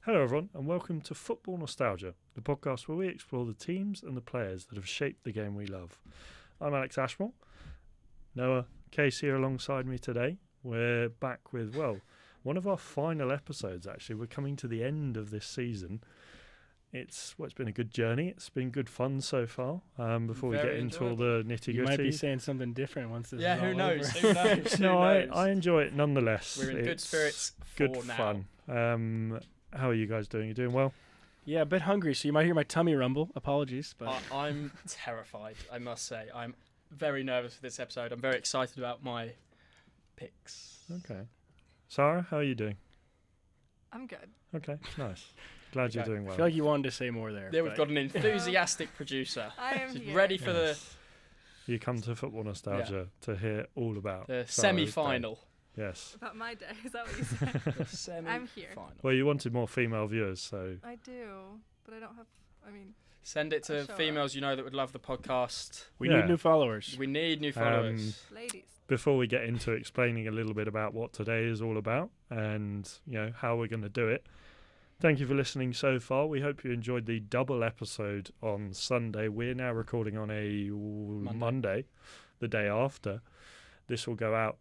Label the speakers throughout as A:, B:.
A: Hello everyone and welcome to Football Nostalgia, the podcast where we explore the teams and the players that have shaped the game we love. I'm Alex Ashmore. Noah, Casey are alongside me today. We're back with, one of our final episodes actually. We're coming to the end of this season. It's been a good journey. It's been good fun so far. Before we get into all the nitty-gritty.
B: You might be saying something different once this is all
C: who knows?
B: over.
C: Who knows?
A: No, I enjoy it nonetheless.
C: We're in good spirits
A: good
C: for now.
A: fun. How are you guys doing? You doing well?
B: Yeah, a bit hungry, so you might hear my tummy rumble. Apologies, but
C: I'm terrified, I must say. I'm very nervous for this episode. I'm very excited about my picks.
A: Okay. Sarah, how are you doing?
D: I'm good.
A: Okay, nice. Glad you're doing
B: I
A: well.
B: feel like you wanted to say more there.
C: There we've got an enthusiastic producer.
D: I am
C: She's
D: here.
C: ready for
A: You come to Football Nostalgia to hear all about
C: the
A: Sarah's
C: semi-final.
A: day. Yes.
D: About my day, is that what you said?
C: The semi-final.
A: Well, you wanted more female viewers, so...
D: I do, but I don't have,
C: Send it to
D: I'll show
C: females you know that would love the podcast.
B: We need new followers.
C: We need new followers.
D: ladies.
A: Before we get into explaining a little bit about what today is all about and, how we're going to do it, thank you for listening so far. We hope you enjoyed the double episode on Sunday. We're now recording on a Monday, the day after. This will go out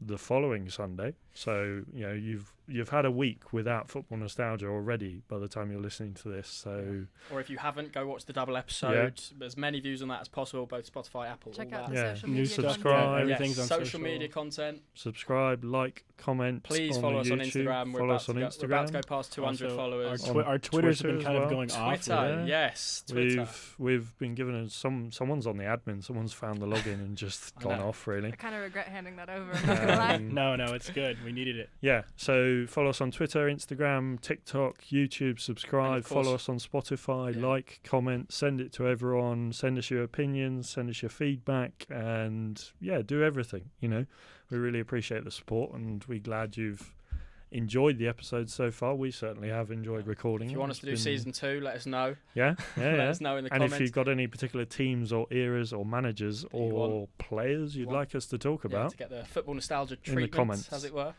A: the following Sunday. So, you've had a week without Football Nostalgia already by the time you're listening to this. So,
C: Or if you haven't, go watch the double episode. As many views on that as possible, both Spotify, Apple,
D: Check
C: all
D: out
C: that.
D: the
A: Yeah.
D: social
A: New
D: media
A: subscribe.
D: content.
B: Everything's on
C: social media content.
A: subscribe, like, comment.
C: Please
A: on
C: follow
A: the
C: us on
A: YouTube.
C: Instagram. We're
A: Follow
C: about
A: us on
C: to
A: Instagram.
C: We're about to go past 200
B: Also,
C: followers.
B: Our Twitters have
A: Twitter
B: been kind
A: as
B: of
A: well.
B: going off.
C: Twitter,
A: yeah.
C: yes, Twitter.
A: We've been given someone's on the admin. Someone's found the login and just
C: I
A: gone
C: know.
A: off. Really.
D: I kind of regret handing that over. I'm not gonna lie.
B: No, it's good. We needed it.
A: Yeah. So follow us on Twitter, Instagram, TikTok, YouTube. Subscribe.
C: And of course-
A: Follow us on Spotify.
C: Yeah.
A: Like, comment, send it to everyone. Send us your opinions. Send us your feedback, and do everything. We really appreciate the support, and we're glad you've enjoyed the episode so far. We certainly have enjoyed recording.
C: If you want us to do season 2, let us know.
A: Yeah.
C: Let us know in the
A: And
C: comments.
A: if you've got any particular teams or eras or managers
C: you
A: or
C: want-
A: players you'd like us to talk about,
C: to get the football nostalgia
A: in the
C: treatment,
A: comments.
C: as it were.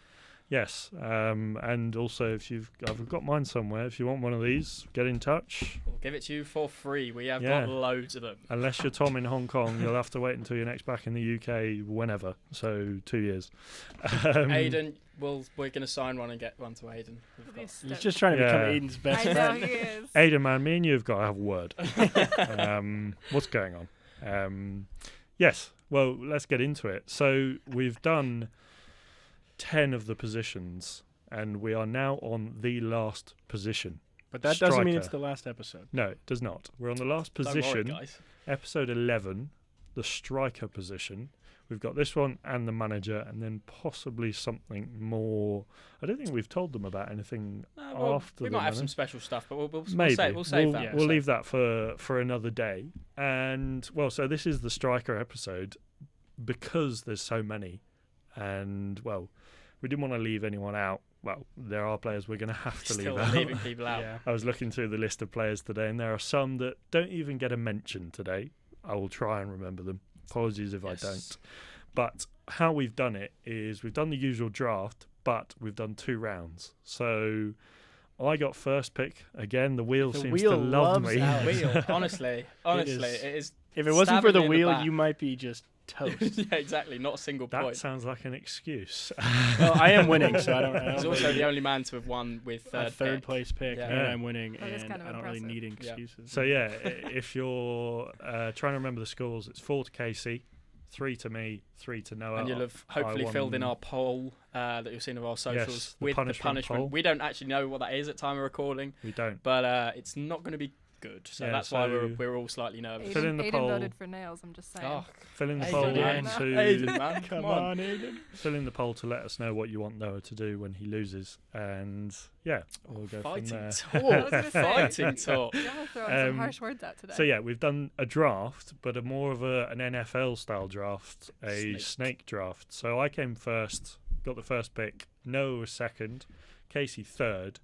A: yes. And also, I've got mine somewhere. If you want one of these, get in touch.
C: We'll give it to you for free. We have
A: Yeah.
C: got loads of them.
A: Unless you're Tom in Hong Kong, you'll have to wait until you're next back in the UK, whenever. So 2 years.
C: Aidan, we're going to sign one and get one to Aidan. We've got-
B: He's just trying to become
A: Yeah.
B: Aiden's best
D: I know
B: friend.
D: he is.
A: Aidan, man, me and you have got to have a word. What's going on? Yes. Well, let's get into it. So we've done 10 of the positions, and we are now on the last position.
B: But that doesn't mean
A: Striker.
B: it's the last episode.
A: No, it does not. We're on the last
C: Don't worry,
A: position,
C: guys.
A: episode 11, the striker position. We've got this one and the manager, and then possibly something more. I don't think we've told them about anything after
C: we
A: the
C: might have
A: mana.
C: some special stuff, but we'll
A: Maybe.
C: save that.
B: Yeah.
A: We'll leave that for another day. And, so this is the striker episode because there's so many. And, we didn't want to leave anyone out. Well, there are players we're going to have to
C: Still
A: leave out.
C: leaving people out.
B: Yeah.
A: I was looking through the list of players today, and there are some that don't even get a mention today. I will try and remember them. Apologies if
C: Yes.
A: I don't. But how we've done it is we've done the usual draft, but we've done 2 rounds. So I got first pick. Again, the wheel
B: The
A: seems
B: wheel
A: to love
B: loves
A: me.
B: Alex.
C: Wheel, honestly,
B: is.
C: it is.
B: If it wasn't for
C: Stabbing
B: the
C: me in the
B: wheel,
C: back.
B: you might be just toast.
C: Yeah, exactly. Not a single
A: That
C: point.
A: sounds like an excuse.
B: Well, I am winning, so I don't.
C: He's also the only man to have won with
B: a third place pick,
C: Yeah.
B: and I'm winning,
D: That is
B: and
D: kind of
B: I don't really
D: impressive.
B: need
C: Yeah.
B: excuses.
A: So, if you're trying to remember the scores, it's 4 to Casey, 3 to me, 3 to Noah.
C: And you'll have hopefully
A: I
C: filled in
A: won-
C: our poll that you've seen of our socials
A: Yes, the
C: with
A: punishment
C: the punishment.
A: poll.
C: We don't actually know what that is at time of recording,
A: We don't.
C: but it's not going to be good. So
A: Yeah,
C: that's why
A: so-
C: we're all slightly nervous.
A: Fill in the
D: Aiden
A: poll.
D: voted for nails, I'm just saying.
C: Oh,
A: Fill in the
C: Aiden,
A: poll
B: man.
C: Aiden, man,
B: Come on, Aiden.
A: Fill in the poll to let us know what you want Noah to do when he loses, and we'll go
C: fighting
A: from there.
D: I was
C: talk.
D: gonna say.
C: Fighting talk.
D: Y'all are throwing
A: Um,
D: some harsh words out today.
A: So we've done a draft, but a more of an NFL style draft, a snake draft. So I came first, got the first pick. Noah was second, Casey third,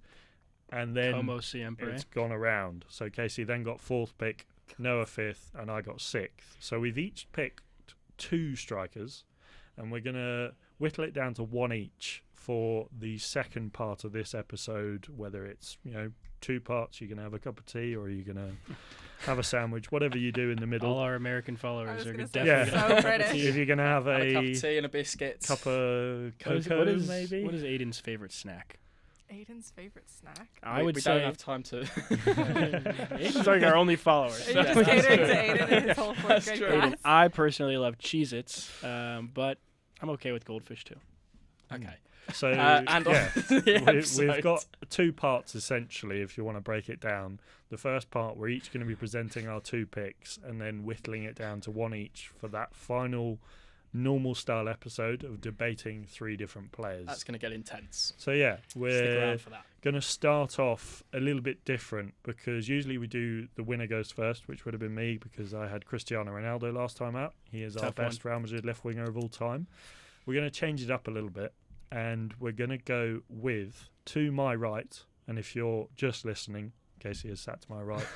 A: and then
B: Como siempre.
A: it's gone around. So Casey then got 4th pick, Noah 5th, and I got 6th. So we've each picked 2 strikers, and we're going to whittle it down to 1 each for the second part of this episode, whether it's 2 parts, you're gonna have a cup of tea, or you're gonna have a sandwich, whatever you do in the middle.
B: All our American
D: I
B: followers
D: was
B: are
D: gonna
B: definitely
D: say,
B: gonna
D: so
B: have a cup of
D: British.
B: tea.
A: If you're gonna have
C: a cup
A: a
C: of tea and a biscuit.
A: cup of
B: What is-
A: cocoa,
B: what is,
A: maybe.
B: What is Aiden's favorite snack?
D: Aiden's favorite snack.
B: I would
C: we
B: say
C: don't have time to.
B: Aiden's like our only follower.
D: Are
B: So
D: you
C: Yeah,
D: just
C: that's
D: catering
C: true.
D: to Aiden and his whole fourth
C: That's
D: grade
C: true.
D: class?
B: Aiden, I personally love Cheez-Its, but I'm okay with goldfish too.
C: Okay.
A: So
C: And on
A: yeah,
C: the episode.
A: we've got 2 parts essentially. If you want to break it down, the first part we're each going to be presenting our 2 picks, and then whittling it down to 1 each for that final normal style episode of debating 3 different players.
C: That's going to get intense.
A: So yeah,
C: Stick
A: we're
C: around for that.
A: going to start off a little bit different, because usually we do the winner goes first, which would have been me because I had Cristiano Ronaldo last time out. He is our
B: Tough one.
A: best Real Madrid left winger of all time. We're going to change it up a little bit, and we're going to go with, to my right, and if you're just listening, Casey is sat to my right,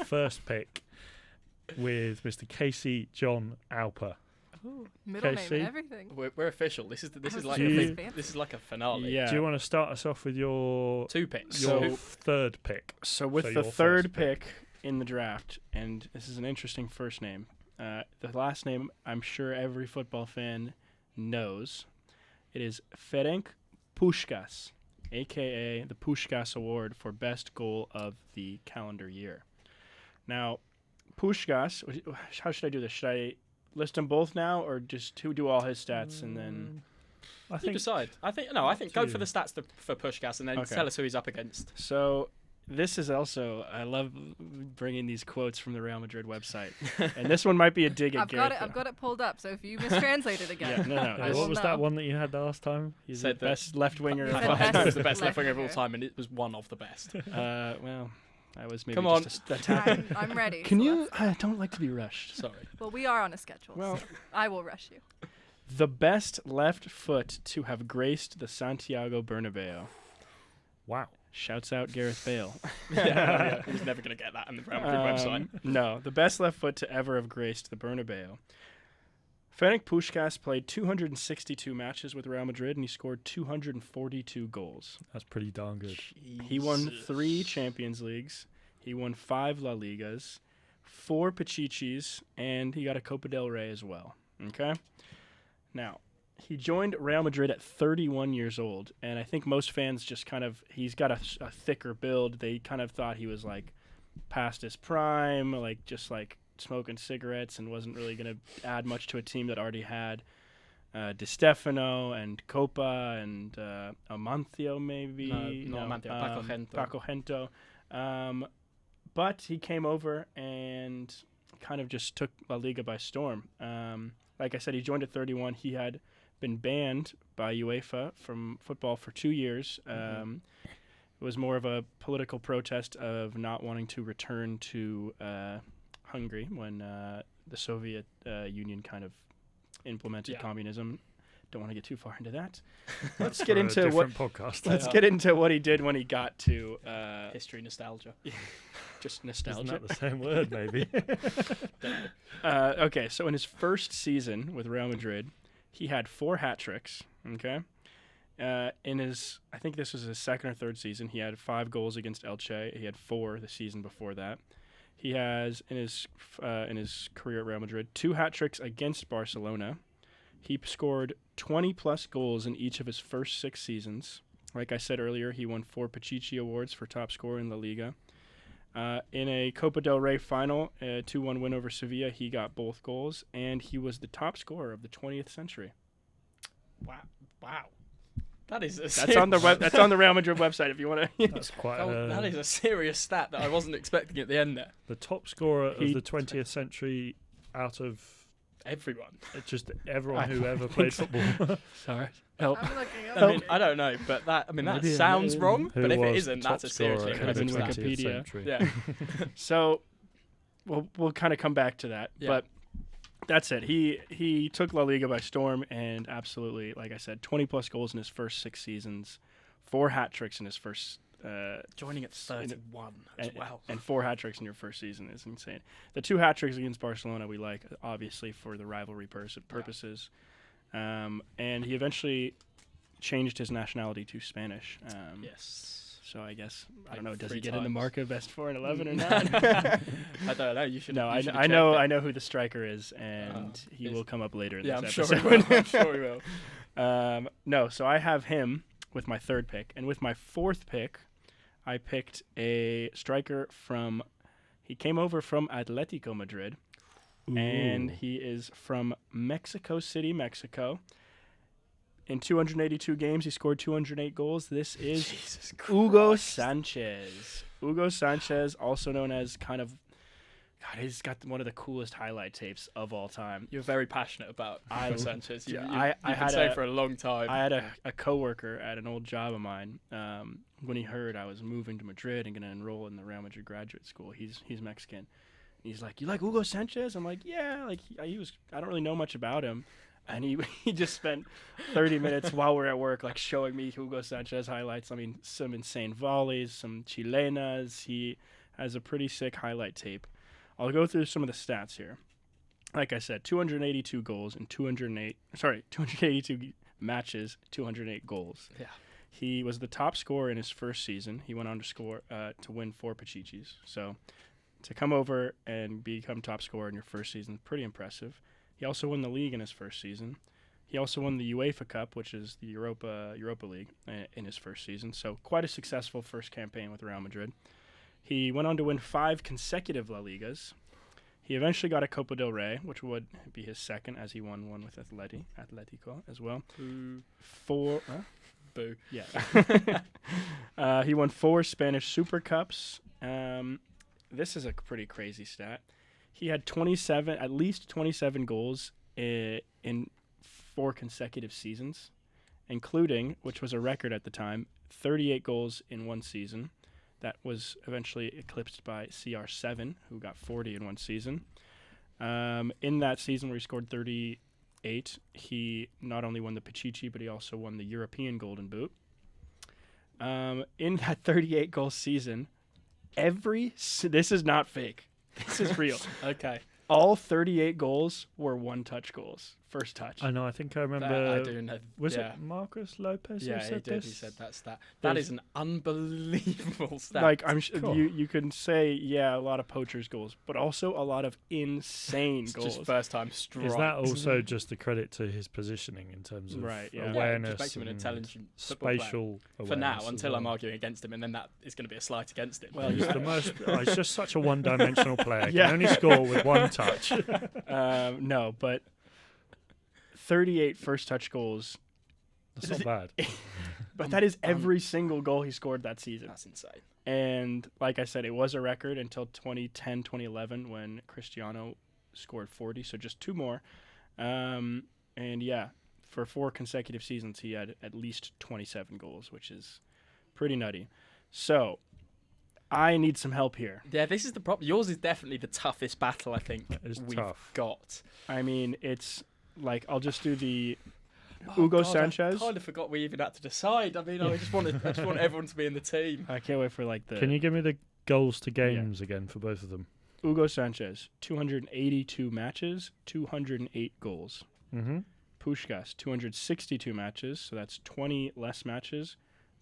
A: first pick with Mr. Casey John Alper.
D: Middle name
A: Casey?
D: and everything.
C: We're official. This is
D: I was
C: like
A: gonna
C: a
A: say
C: big,
D: fancy.
C: this is like a finale.
B: Yeah.
A: Do you want to start us off with your
C: 2 picks.
B: So-
A: third pick?
B: So with
A: So
B: the
A: your
B: third
A: first pick.
B: pick in the draft, and this is an interesting first name. The last name I'm sure every football fan knows. It is Ferenc Puskás, a.k.a. the Puskás Award for Best Goal of the calendar year. Now, Puskás, how should I do this? Should I list them both now, or just do all his stats and then...
A: I
C: You
A: think
C: decide. I think go for the stats for Puskás and then
B: Okay.
C: tell us who he's up against.
B: So this is also, I love bringing these quotes from the Real Madrid website. And this one might be a dig at Gareth.
D: I've got it pulled up. So if you mistranslate it
B: Yeah,
D: again,
B: no,
A: Yeah,
B: no.
D: I
B: this-
A: what
D: will
A: was
D: know.
A: that one that you had last time?
B: He's
C: Said
B: the
C: that-
B: best left winger
D: You
B: of
D: said
B: all
C: I
D: best
C: know it was the
B: time.
C: best left winger of all
D: winger.
C: time, and it was one of the best.
B: Well, I was maybe
C: Come on.
B: just a tap.
D: I'm ready.
B: Can
D: so
B: you?
D: let's-
B: I don't like to be rushed.
C: Sorry.
D: Well, we are on a schedule.
B: Well,
D: so I will rush you.
B: the best left foot to have graced the Santiago Bernabeu.
A: Wow.
B: Shouts out Gareth Bale.
C: yeah, he was never going to get that on the Real Madrid website.
B: No, the best left foot to ever have graced the Bernabeu. Ferenc Puskás played 262 matches with Real Madrid, and he scored 242 goals.
A: That's pretty darn good.
B: He won 3 Champions Leagues. He won 5 La Ligas, 4 Pichichis, and he got a Copa del Rey as well. Okay? Now, he joined Real Madrid at 31 years old, and I think most fans just kind of, he's got a thicker build. They kind of thought he was like past his prime, like just like smoking cigarettes and wasn't really going to add much to a team that already had Di Stefano and Copa and Amancio maybe.
C: No, Amancio, Paco Gento.
B: Paco Gento. But he came over and kind of just took La Liga by storm. Like I said, he joined at 31. He had been banned by UEFA from football for 2 years. It was more of a political protest of not wanting to return to Hungary when the Soviet Union kind of implemented communism. Don't want to get too far into that. Let's get
A: For a
B: into what.
A: different podcast.
B: Let's get into what he did when he got to
C: History nostalgia.
B: just
A: Isn't
B: nostalgia.
A: that the same word, maybe?
B: Okay, so in his first season with Real Madrid, he had 4 hat tricks. Okay, in his, I think this was his second or third season, he had 5 goals against Elche. He had 4 the season before that. He has in his career at Real Madrid 2 hat tricks against Barcelona. He scored 20 plus goals in each of his first 6 seasons. Like I said earlier, he won 4 Pichichi awards for top scorer in La Liga. In a Copa del Rey final, a 2-1 win over Sevilla, he got both goals, and he was the top scorer of the 20th century.
C: Wow. That is
B: That's on the Real Madrid website if you want to.
A: That's quite
C: that is a serious stat that I wasn't expecting at the end there.
A: the top scorer
B: He-
A: of the 20th century out of
C: Everyone.
A: just everyone
B: I
A: who
B: don't
A: ever
B: think
A: played
B: so.
A: football.
B: Sorry. Help.
D: I'm looking up.
C: I mean, I don't know, but that
B: Maybe
C: sounds
B: it-
C: wrong.
A: Who
C: But if it
A: was
C: isn't,
A: top
C: that's a seriously
A: scorer of the
B: Could've
C: incredible
B: been
C: stat.
B: Wikipedia.
C: Yeah.
B: So, we'll kind of come back to that,
C: Yeah.
B: but that's it. He took La Liga by storm, and absolutely, like I said, 20 plus goals in his first 6 seasons, 4 hat tricks in his first.
C: Joining at 31 as well.
B: And 4 hat tricks in your first season is insane. The 2 hat tricks against Barcelona we like, obviously, for the rivalry purposes. And he eventually changed his nationality to Spanish.
C: Yes.
B: So I guess I
C: Like
B: don't know. Does
C: 3
B: he get in the
C: times.
B: mark of best 4 and 11 or not?
C: I don't know. You should.
B: No,
C: you should have
B: I know.
C: checked
B: I
C: it.
B: know who the striker is, and he
C: is-
B: will come up later in
C: Yeah, I'm
B: this
C: sure he
B: episode.
C: will. I'm sure he will.
B: No, so I have him with my 3rd pick, and with my 4th pick, I picked a striker from. He came over from Atletico Madrid, and
A: Ooh.
B: he is from Mexico City, Mexico. In 282 games, he scored 208 goals. This is
C: Jesus
B: Hugo
C: Christ.
B: Sanchez. Hugo Sanchez, also known as God, he's got one of the coolest highlight tapes of all time.
C: You're very passionate about
B: I-
C: Hugo Sanchez.
B: yeah,
C: You've
B: I
C: been
B: had
C: saying
B: a-
C: for a long time.
B: I had a coworker at an old job of mine. When he heard I was moving to Madrid and going to enroll in the Real Madrid graduate school, he's Mexican. He's like, "You like Hugo Sanchez?" I'm like, "Yeah." Like he was. I don't really know much about him, and he just spent 30 minutes while we're at work, like showing me Hugo Sanchez highlights. I mean, some insane volleys, some chilenas. He has a pretty sick highlight tape. I'll go through some of the stats here. Like I said, 282 goals in 282 matches, 208 goals.
C: Yeah.
B: He was the top scorer in his first season. He went on to score to win 4 Pichichis. So to come over and become top scorer in your first season, pretty impressive. He also won the league in his first season. He also won the UEFA Cup, which is the Europa League, in his first season. So quite a successful first campaign with Real Madrid. He went on to win 5 consecutive La Ligas. He eventually got a Copa del Rey, which would be his second, as he won one with Atletico as well.
C: Boo.
B: 4.
C: Boo.
B: Yeah. He won 4 Spanish Super Cups. This is a pretty crazy stat. He had at least 27 goals in 4 consecutive seasons, including, which was a record at the time, 38 goals in one season. That was eventually eclipsed by CR7, who got 40 in one season. In that season where he scored 38, he not only won the Pichichi, but he also won the European Golden Boot. In that 38-goal season, this is not fake. This is real.
C: Okay.
B: All 38 goals were one-touch goals. First touch.
A: I know. I think I remember.
C: I do know.
A: Was
C: yeah.
A: it Marcus Lopez
C: Yeah,
A: who said
C: he did.
A: this?
C: He said that stat.
B: There's-
C: That is an unbelievable stat.
B: Like
A: Cool.
B: you can say, yeah, a lot of poachers goals, but also a lot of insane
C: it's
B: goals.
C: just first time strike.
A: Is that also just a credit to his positioning in terms of
B: Right, yeah.
C: Yeah, it
A: awareness
C: just makes him an
A: and
C: intelligent football player.
A: spatial
C: For now,
A: awareness as
C: until I'm
A: well.
C: arguing against him, and then that is going to be a slight against him.
B: Well,
A: He's the most. He's just such a one-dimensional player.
B: Yeah.
A: Can only score with one touch.
B: No, but 38 first touch goals.
A: That's not bad.
B: But that is every single goal he scored that season.
C: That's insane.
B: And like I said, it was a record until 2010, 2011 when Cristiano scored 40, so just 2 more. And yeah, for 4 consecutive seasons, he had at least 27 goals, which is pretty nutty. So I need some help here.
C: Yeah, this is the problem. Yours is definitely the toughest battle I think
A: It is
C: we've
A: tough.
C: got.
B: I mean, it's like I'll just do the
C: Oh,
B: Hugo
C: God,
B: Sanchez.
C: I kind of forgot we even had to decide. I mean, I just want everyone to be in the team.
B: I can't wait for like the
A: Can you give me the goals to games again for both of them?
B: Hugo Sanchez, 282 matches, 208 goals.
A: Mm-hmm.
B: Puskás, 262 matches, so that's 20 less matches,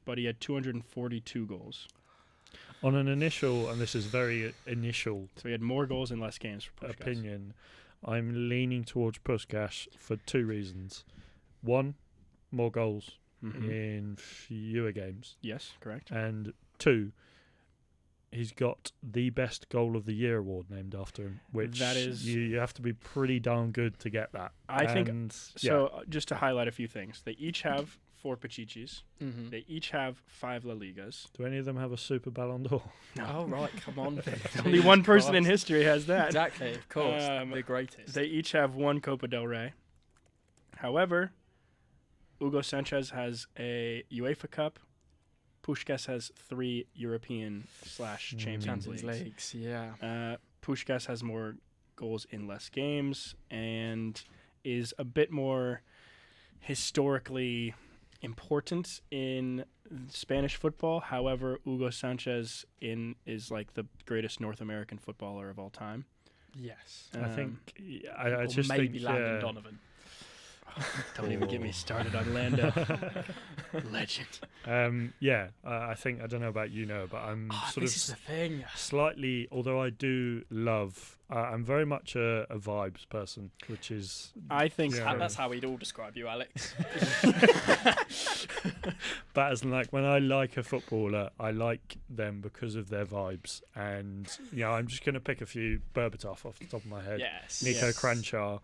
B: but he had 242 goals.
A: On an initial, and this is very initial
B: So he had more goals in less games for Puskás.
A: opinion, I'm leaning towards Puskás for 2 reasons. 1, more goals
B: Mhm.
A: in fewer games.
B: Yes, correct.
A: And 2, he's got the best goal of the year award named after him, which
B: That is-
A: you have to be pretty darn good to get that.
B: I think
A: And,
B: So just to highlight a few things, they each have 4 Pichichis.
C: Mm-hmm.
B: They each have 5 La Ligas.
A: do any of them have a Super Ballon d'Or?
C: Oh right, come on.
B: Only one person in
C: Christ.
B: history has that.
C: Exactly, of course,
B: Um,
C: the greatest.
B: They each have 1 Copa del Rey. However, Hugo Sanchez has a UEFA Cup. Puskás has 3 European/Champions
C: Champions
B: Leagues.
C: Leagues, yeah.
B: Puskás has more goals in less games and is a bit more historically important in Spanish football. However, Hugo Sanchez is like the greatest North American footballer of all time.
C: Yes.
A: I think
B: Um,
A: I
C: Or
A: just
C: maybe
A: think
C: Landon Donovan.
B: Don't even get me started on Lando. Legend.
A: I think, I don't know about you, Noah, but I'm sort
C: this
A: of
C: is the thing.
A: slightly, although I do love, I'm very much a vibes person, which is,
B: I think
A: Yeah.
C: That's how we'd all describe you, Alex.
A: but as in, like, when I like a footballer, I like them because of their vibes. And, I'm just going to pick a few. Berbatov off the top of my head.
C: Yes.
A: Nico Cranshaw.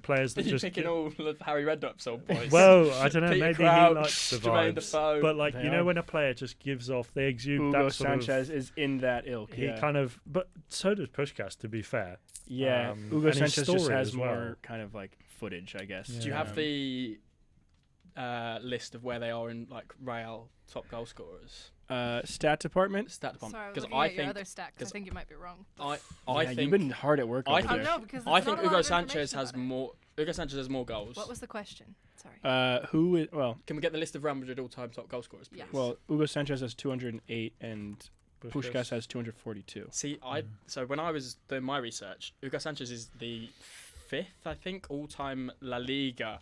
A: Players that
C: You're
A: just
C: picking all of Harry Redknapp's old boys.
A: Well, I don't know.
C: Peter
A: Maybe
C: Crouch,
A: he likes the
C: Jermaine
A: vibes,
C: Defoe.
A: but like
B: They are.
A: when a player just gives off, they exude
B: Hugo
A: that sort
B: Sanchez
A: of.
B: is in that ilk.
A: He
B: Yeah.
A: kind of, but so does Puskás. To be fair,
B: Yeah,
A: and
B: Hugo
A: his
B: Sanchez just
A: story
B: has
A: as
B: more
A: well.
B: kind of like footage, I guess.
C: Do you have
B: Um,
C: the list of where they are in like Real top goal scorers?
B: stat department?
C: Stat department.
D: Sorry, I was
C: Because
D: looking
C: I
D: at your
C: think
D: other stack 'cause I think you might be wrong.
C: I
B: Yeah,
C: think
B: you've been hard at work
C: I
B: over
C: think-
D: Oh
B: there.
D: no, because
C: I
D: there's
C: think
D: not a lot
C: Hugo
D: of
C: Sanchez
D: information
C: has
D: about it.
C: more. Hugo Sanchez has more goals.
D: What was the question? Sorry.
B: Who is well?
C: Can we get the list of Real Madrid all-time top goal scorers, please?
D: Yes.
B: Well, Hugo Sanchez has 208 and Puskás has 242.
C: See, so when I was doing my research, Hugo Sanchez is the 5th, I think, all-time La Liga.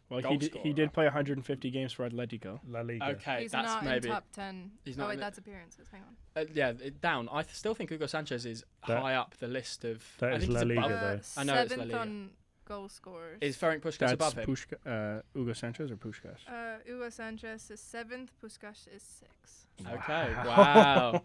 B: Well,
C: Goal
B: he did
C: scorer.
B: play 150 games for Atletico.
A: La Liga.
C: Okay,
D: He's
C: that's
D: not
C: maybe.
D: in top 10.
C: He's
D: Oh
C: not
D: wait,
C: in it.
D: that's appearances. Hang on.
C: Down. I still think Hugo Sanchez is
A: That-
C: high up the list of.
A: that
C: I
A: is
C: think
A: La
C: he's
A: Liga,
C: above.
A: though.
C: I know it's La
D: Seventh
C: Liga.
D: on goal scorers.
C: Is Ferenc Puskás
B: That's
C: above him?
B: Hugo Sanchez or Puskás?
D: Hugo Sanchez is 7th. Puskás is 6th.
C: Okay. Wow.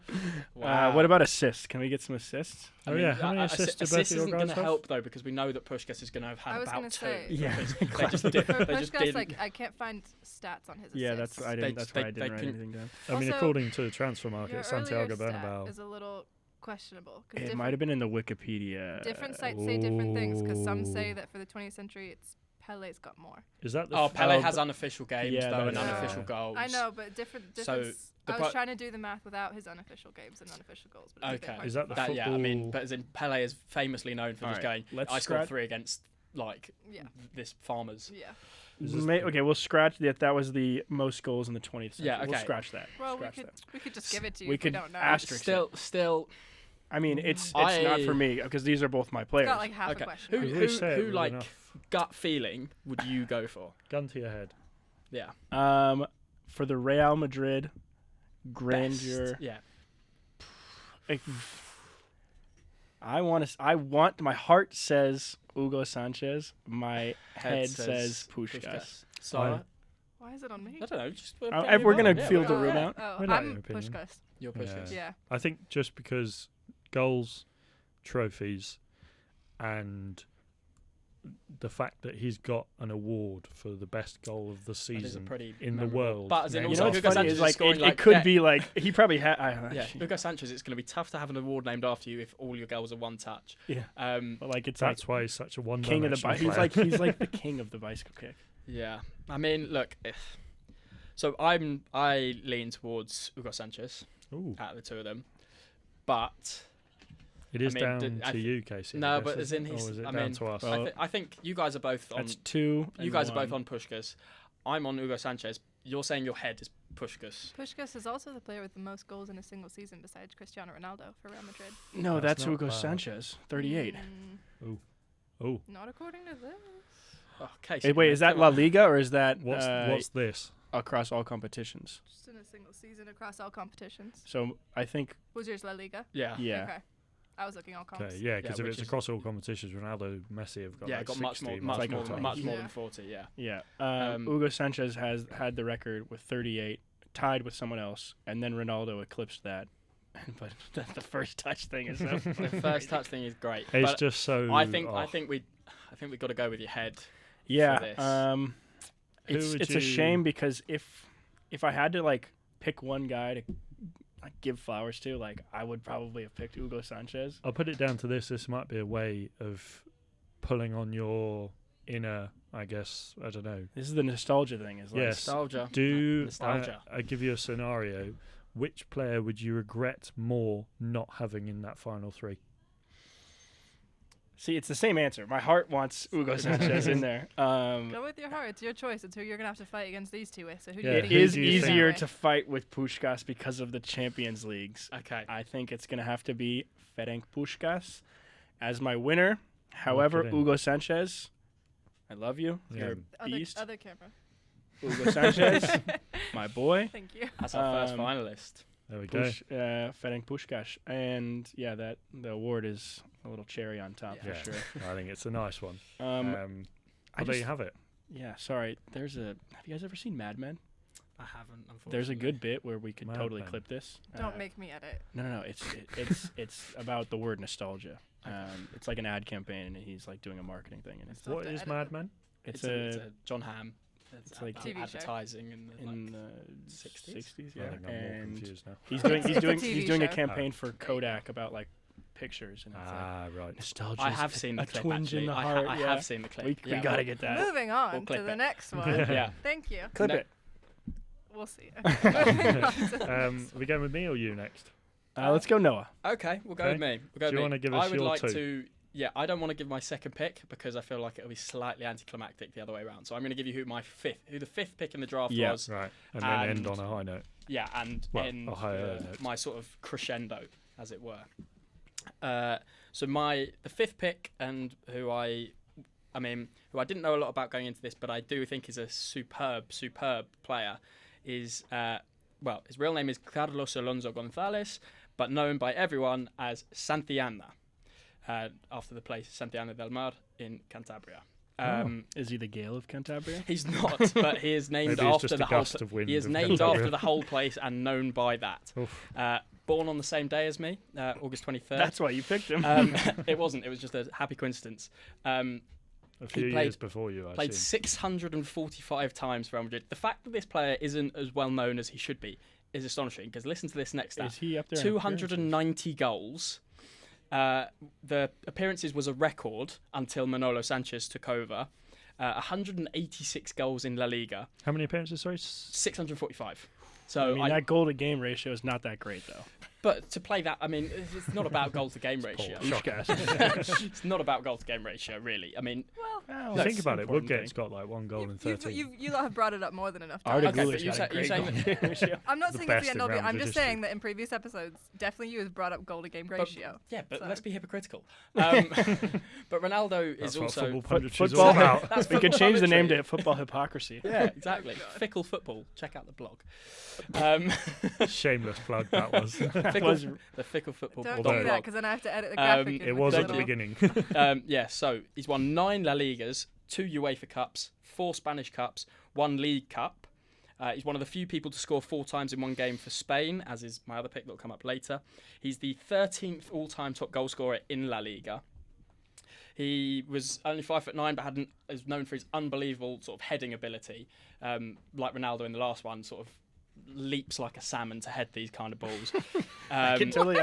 C: Wow.
B: What about assists? Can we get some assists?
A: Oh, yeah, how many assists do both of
C: Assist
A: your
C: isn't going
A: guys
C: to
A: have?
C: help though because we know that Puskás is going to have
D: I
C: had
D: was
C: about
D: gonna
C: 2.
D: say.
B: Yeah.
C: because they just did.
D: For
C: They just
D: Puskás,
C: didn't.
D: like I can't find stats on his assists.
B: Yeah, that's I
C: They
B: didn't.
C: just-
B: That's why
C: they-
B: I didn't
C: they
B: write
C: couldn't-
B: anything down.
A: I mean,
D: Also,
A: according to the transfer
D: Your
A: market,
D: earlier
A: Santiago
D: stat
A: Bernabeu.
D: is a little questionable. 'Cause
B: It might have been in the Wikipedia.
D: different sites say different things. Because some say that for the 20th century, it's Pele's got more.
A: Is that the?
C: Oh, Pele
B: Oh,
C: has
B: but-
C: unofficial games
B: yeah,
C: though and
A: that's-
C: unofficial
A: Yeah.
C: goals.
D: I know, but different.
C: So,
D: difference.
C: the
D: I
C: pro-
D: was trying to do the math without his unofficial games and unofficial goals. But it's a bit
C: Okay.
D: hard
A: Is
D: to
A: that the
D: find.
C: That, yeah, I mean,
A: football-
C: but as in Pele is famously known for just
B: Alright,
C: going.
B: let's
C: I scored
B: scratch-
C: 3 against like
D: Yeah.
C: this farmers.
D: Yeah.
A: Is this-
B: Okay, we'll scratch that. That was the most goals in the 20th century.
C: Yeah,
B: We'll
C: okay.
B: scratch that.
D: Well,
B: scratch
D: we
B: that.
D: could just give it to you
B: We
D: if we
B: could
D: don't know.
B: asterisk
C: Still,
B: I mean, it's
C: I-
B: not for me because these are both my
D: It's
B: players.
D: got like half
C: Okay.
D: a question.
C: Who-
A: If we say it
C: who
A: with
C: like
A: enough
C: gut feeling would you go for?
A: gun to your head?
C: Yeah,
B: For the Real Madrid grandeur,
C: Best. Yeah,
B: I want. My heart says Hugo Sanchez. My head says Puskás.
C: So
D: Why is it on me?
C: I don't know. Just
B: We're gonna
C: yeah,
B: field the
C: whatever.
B: room out.
D: Oh,
A: We like
D: I'm
A: your opinion.
D: Puskás.
C: Your
A: Yeah.
C: Puskás.
D: Yeah.
A: I think just because goals, trophies, and the fact that he's got an award for the best goal of the
C: That is a
A: season
C: pretty
A: in the
C: memorable-
A: world.
C: But as in
A: named
B: You know what's
C: Hugo
B: funny
C: Sanchez
B: is
C: is
B: like
C: scoring
B: it
C: like-
B: could
C: yeah.
B: be like he probably had.
C: Yeah, Hugo Sanchez. It's going to be tough to have an award named after you if all your goals are one touch.
B: Yeah.
C: But
B: Like it's
A: That's
B: like
A: why he's such a one.
B: king of the bike. He's like the king of the bicycle kick.
C: yeah, I mean, look. So I lean towards Hugo Sanchez
A: Ooh,
C: out of the two of them, but
A: it is
C: mean,
A: down
C: I
A: to you, Casey. I
C: no,
A: guess,
C: but as
A: isn't
C: in
A: it?
C: his,
A: Or is it
C: I
A: down
C: mean,
A: to us?
B: Well,
C: I think you guys are both on.
B: That's two.
C: You
B: and
C: guys are both
B: one.
C: on Puskás. I'm on Hugo Sanchez. You're saying your head is Puskás.
D: Puskás is also the player with the most goals in a single season besides Cristiano Ronaldo for Real Madrid.
B: No,
A: That's
B: that's
A: not
B: Hugo
A: bad.
B: Sanchez, 38.
A: Oh,
D: Not according to this.
C: Oh, Casey,
B: Hey, wait, is that
C: come
B: La
C: on.
B: Liga or is that
A: what's this?
B: across all competitions?
D: Just in a single season across all competitions.
B: So I think
D: Was yours La Liga?
C: Yeah.
B: yeah.
D: Okay. I was looking all comps.
A: Okay, yeah, because
C: Yeah,
A: if
C: which
A: it's
C: is-
A: across all competitions, Ronaldo, Messi have got
C: Yeah,
A: like
C: got much
A: 60,
C: more,
A: much
B: like
C: more,
B: more.
C: much more
D: Yeah.
C: than 40. Yeah.
B: Yeah.
C: Um,
B: Hugo Sanchez has had the record with 38, tied with someone else, and then Ronaldo eclipsed that. But the first touch thing is so
C: The first touch thing is great.
A: It's
C: but
A: just so.
C: I think
A: oh,
C: we got to go with your head.
B: yeah.
C: this.
A: Who
B: It's
A: would
B: it's a
A: you-
B: shame because if I had to like pick one guy to like give flowers to, like I would probably have picked Hugo Sanchez.
A: I'll put it down to this. This might be a way of pulling on your inner, I guess, I don't know.
B: This is the nostalgia thing. Is like
A: Yes.
C: Nostalgia.
A: Do
C: Nostalgia.
A: I give you a scenario? Which player would you regret more not having in that final three?
B: See, it's the same answer. My heart wants Hugo Sanchez in there.
D: Go with your heart. It's your choice. It's who you're going to have to fight against these two with. So who do
A: Yeah,
D: you
B: It
D: think
A: who
B: is
A: do you think?
B: easier to fight with Puskás because of the Champions Leagues.
C: Okay.
B: I think it's going to have to be Ferenc Puskás as my winner. However,
A: in.
B: Hugo Sanchez I love you.
A: Yeah.
B: You're a
D: Other,
B: beast.
D: other camera.
B: Hugo Sanchez, my boy.
D: Thank you.
C: That's our first
B: Um,
C: finalist.
A: There we go.
B: Ferenc Puskás. And yeah, the award is a little cherry on top
A: Yeah.
B: for sure.
A: I think it's a nice one.
B: I
A: Well, there
B: just-
A: you have it.
B: Yeah, sorry. Have you guys ever seen Mad Men?
C: I haven't, unfortunately.
B: There's a good bit where we could
A: Mad
B: totally
A: Men.
B: clip this.
D: Don't make me edit.
B: No. It's about the word nostalgia. It's like an ad campaign, and he's like doing a marketing thing, and it's
D: Still have
A: What
D: to
A: is
D: edit
A: Mad
D: it.
A: Men?
C: It's a John Hamm.
B: It's like
D: TV show.
C: advertising in the,
B: in
C: like,
B: the
C: 60s?
B: 60s,
A: I
B: yeah.
A: think I'm more
B: And
A: confused now.
B: he's doing
D: It's a
B: he's
D: TV
B: doing a
D: show.
B: campaign for Kodak about like pictures, and it's like
A: Right.
B: nostalgia.
C: I have seen the
B: a
C: clip,
B: twinge
C: actually.
B: in the
C: I
B: heart.
C: I
B: yeah.
C: have seen the clip.
B: We
C: Yeah,
B: gotta
C: we'll-
B: get that.
D: Moving on
C: we'll
D: to
C: clip
D: the
C: it.
D: next one.
C: Yeah.
D: Thank you.
B: Clip
C: No.
B: it.
D: We'll see. Moving on to the
A: Are
D: next
A: we going with me or you next?
B: Let's go, Noah.
C: Okay, we'll go
A: Okay.
C: with me. We'll go
A: Do you
C: with me.
A: wanna give
C: I
A: us
C: would
A: your
C: like
A: two?
C: to. Yeah, I don't want to give my second pick because I feel like it'll be slightly anticlimactic the other way around. So I'm going to give you who the fifth pick in the draft
B: Yeah.
C: was.
A: Right. And then end
C: And-
A: on a high note.
C: Yeah, and
A: Well,
C: end
A: a higher note.
C: my sort of crescendo, as it were. So the fifth pick, and who I didn't know a lot about going into this, but I do think is a superb player, is his real name is Carlos Alonso Gonzalez, but known by everyone as Santillana, after the place Santillana del Mar in Cantabria.
B: Is he the Gale of Cantabria?
C: He's not, but he is named
A: Maybe it's
C: after
A: just
C: the
A: a
C: whole.
A: gust of wind
C: He is
A: of
C: named
A: Cantabria.
C: after the whole place and known by that.
A: Oof.
C: Born on the same day as me, August 23rd.
B: That's why you picked him.
C: It wasn't. It was just a happy coincidence.
A: A few
C: played-
A: years before you, I
C: Played
A: assume.
C: 645 times for Real Madrid. The fact that this player isn't as well known as he should be is astonishing. Because listen to this next stat:
B: Is he up there? in appearances?
C: 290 goals. The appearances was a record until Manolo Sanchez took over. 186 goals in La Liga.
A: How many appearances, sorry?
C: 645. So
B: I mean, that goal to game ratio is not that great, though.
C: but to play that, I mean, it's not about goal to game ratio.
A: Poor.
B: Puskás.
C: It's not about goal to game ratio, really. I mean,
B: Well,
A: Think about it.
B: important
A: Woodgate's
B: thing.
A: got like one goal in 13.
D: you lot have brought it up more than enough
B: Arda
D: times.
C: Okay,
B: Gulic
C: but you
B: got
C: say-
B: a great
C: you're saying
B: goal to game ratio.
D: I'm not
A: The
D: saying it's
A: best
D: the end
A: in
D: all be.
A: Real
D: I'm
A: Madrid
D: just saying
A: history.
D: that in previous episodes, definitely you have brought up goal to game
C: But-
D: ratio.
C: yeah, but
D: So-
C: let's be hypocritical. But Ronaldo
A: That's
C: is
A: what
C: also
A: Football Punch is all
B: football.
A: about.
C: That's
B: We could
C: football
B: change the name
C: commentary.
B: to football hypocrisy.
C: Yeah, exactly.
D: God.
C: Fickle football. Check out the blog.
A: Shameless plug that was.
C: Fickle,
B: was-
C: the fickle football
D: Don't
A: Although-
D: do that
C: blog.
D: because then I have to edit the
C: Um,
D: graphic. in
A: It
D: with
A: was
D: the
A: at the
D: little-
A: beginning.
C: Yeah, so he's won 9 La Ligas, 2 UEFA Cups, 4 Spanish Cups, 1 League Cup. He's one of the few people to score 4 times in one game for Spain, as is my other pick that will come up later. He's the 13th all-time top goal scorer in La Liga. He was only 5'9", but is known for his unbelievable sort of heading ability. Like Ronaldo in the last one, sort of leaps like a salmon to head these kind of balls.
B: I can totally.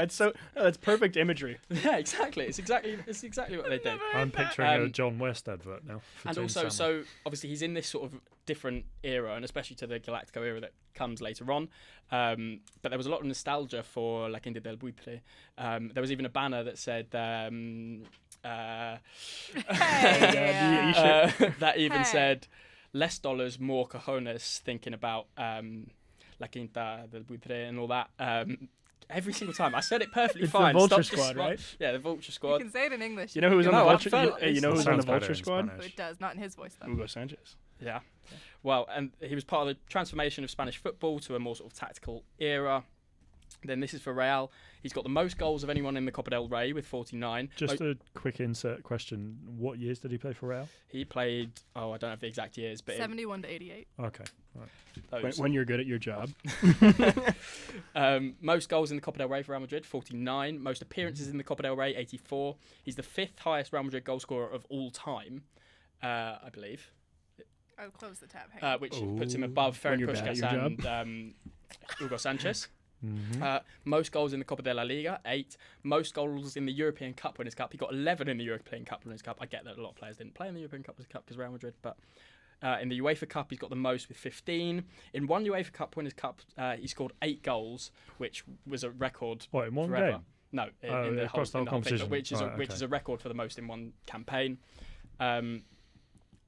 B: That's perfect imagery.
C: Yeah, exactly. It's exactly what they do.
A: I'm picturing a
C: Um,
A: John West advert now. for
C: And
A: Toon
C: also,
A: Salmon.
C: so obviously he's in this sort of different era, and especially to the Galactico era that comes later on. But there was a lot of nostalgia for La Quinta del Buitre. There was even a banner that said
D: Hey,
C: that even
D: Hey.
C: said less dollars, more cojones, thinking about La Quinta del Buitre and all that. Every single time. I said it perfectly
B: It's the
C: fine.
B: Vulture
C: Stop just
B: Squad, right?
C: Yeah, the Vulture
D: You
C: Squad.
D: can say it in English.
B: You know who was on the
C: No,
B: Vulture?
C: I've heard-
B: You know who was on the
A: Sounds better
B: Vulture
A: in
B: Squad?
A: Spanish.
D: It does, not in his voice though.
B: Hugo Sanchez.
C: Yeah. Well, and he was part of the transformation of Spanish football to a more sort of tactical era. Then this is for Real. He's got the most goals of anyone in the Copa del Rey with 49.
A: Just a quick insert question. What years did he play for Real?
C: He played, I don't have the exact years, but
D: 71 to 88.
A: Okay.
C: those.
B: When you're good at your job.
C: Most goals in the Copa del Rey for Real Madrid, 49. Most appearances in the Copa del Rey, 84. He's the 5th highest Real Madrid goal scorer of all time, I believe,
D: I'll close the tab. Hang on.
C: which puts him
A: Ooh.
C: above
B: When
C: Ferenc
B: you're bad at
C: Puskás
B: your
C: and Hugo Sanchez.
A: Mm-hmm.
C: Most goals in the Copa de la Liga, 8. Most goals in the European Cup Winners' Cup. He got 11 in the European Cup Winners' Cup. I get that a lot of players didn't play in the European Cup Winners' Cup because Real Madrid, but in the UEFA Cup, he's got the most with 15. In one UEFA Cup Winners' Cup, he scored 8 goals, which was a record
A: What, in one
C: forever.
A: game?
C: No,
A: Oh,
C: in the
A: across the
C: whole,
A: whole
C: in the whole thing,
A: competition.
C: which is
A: Right,
C: which
A: okay.
C: is a record for the most in one campaign.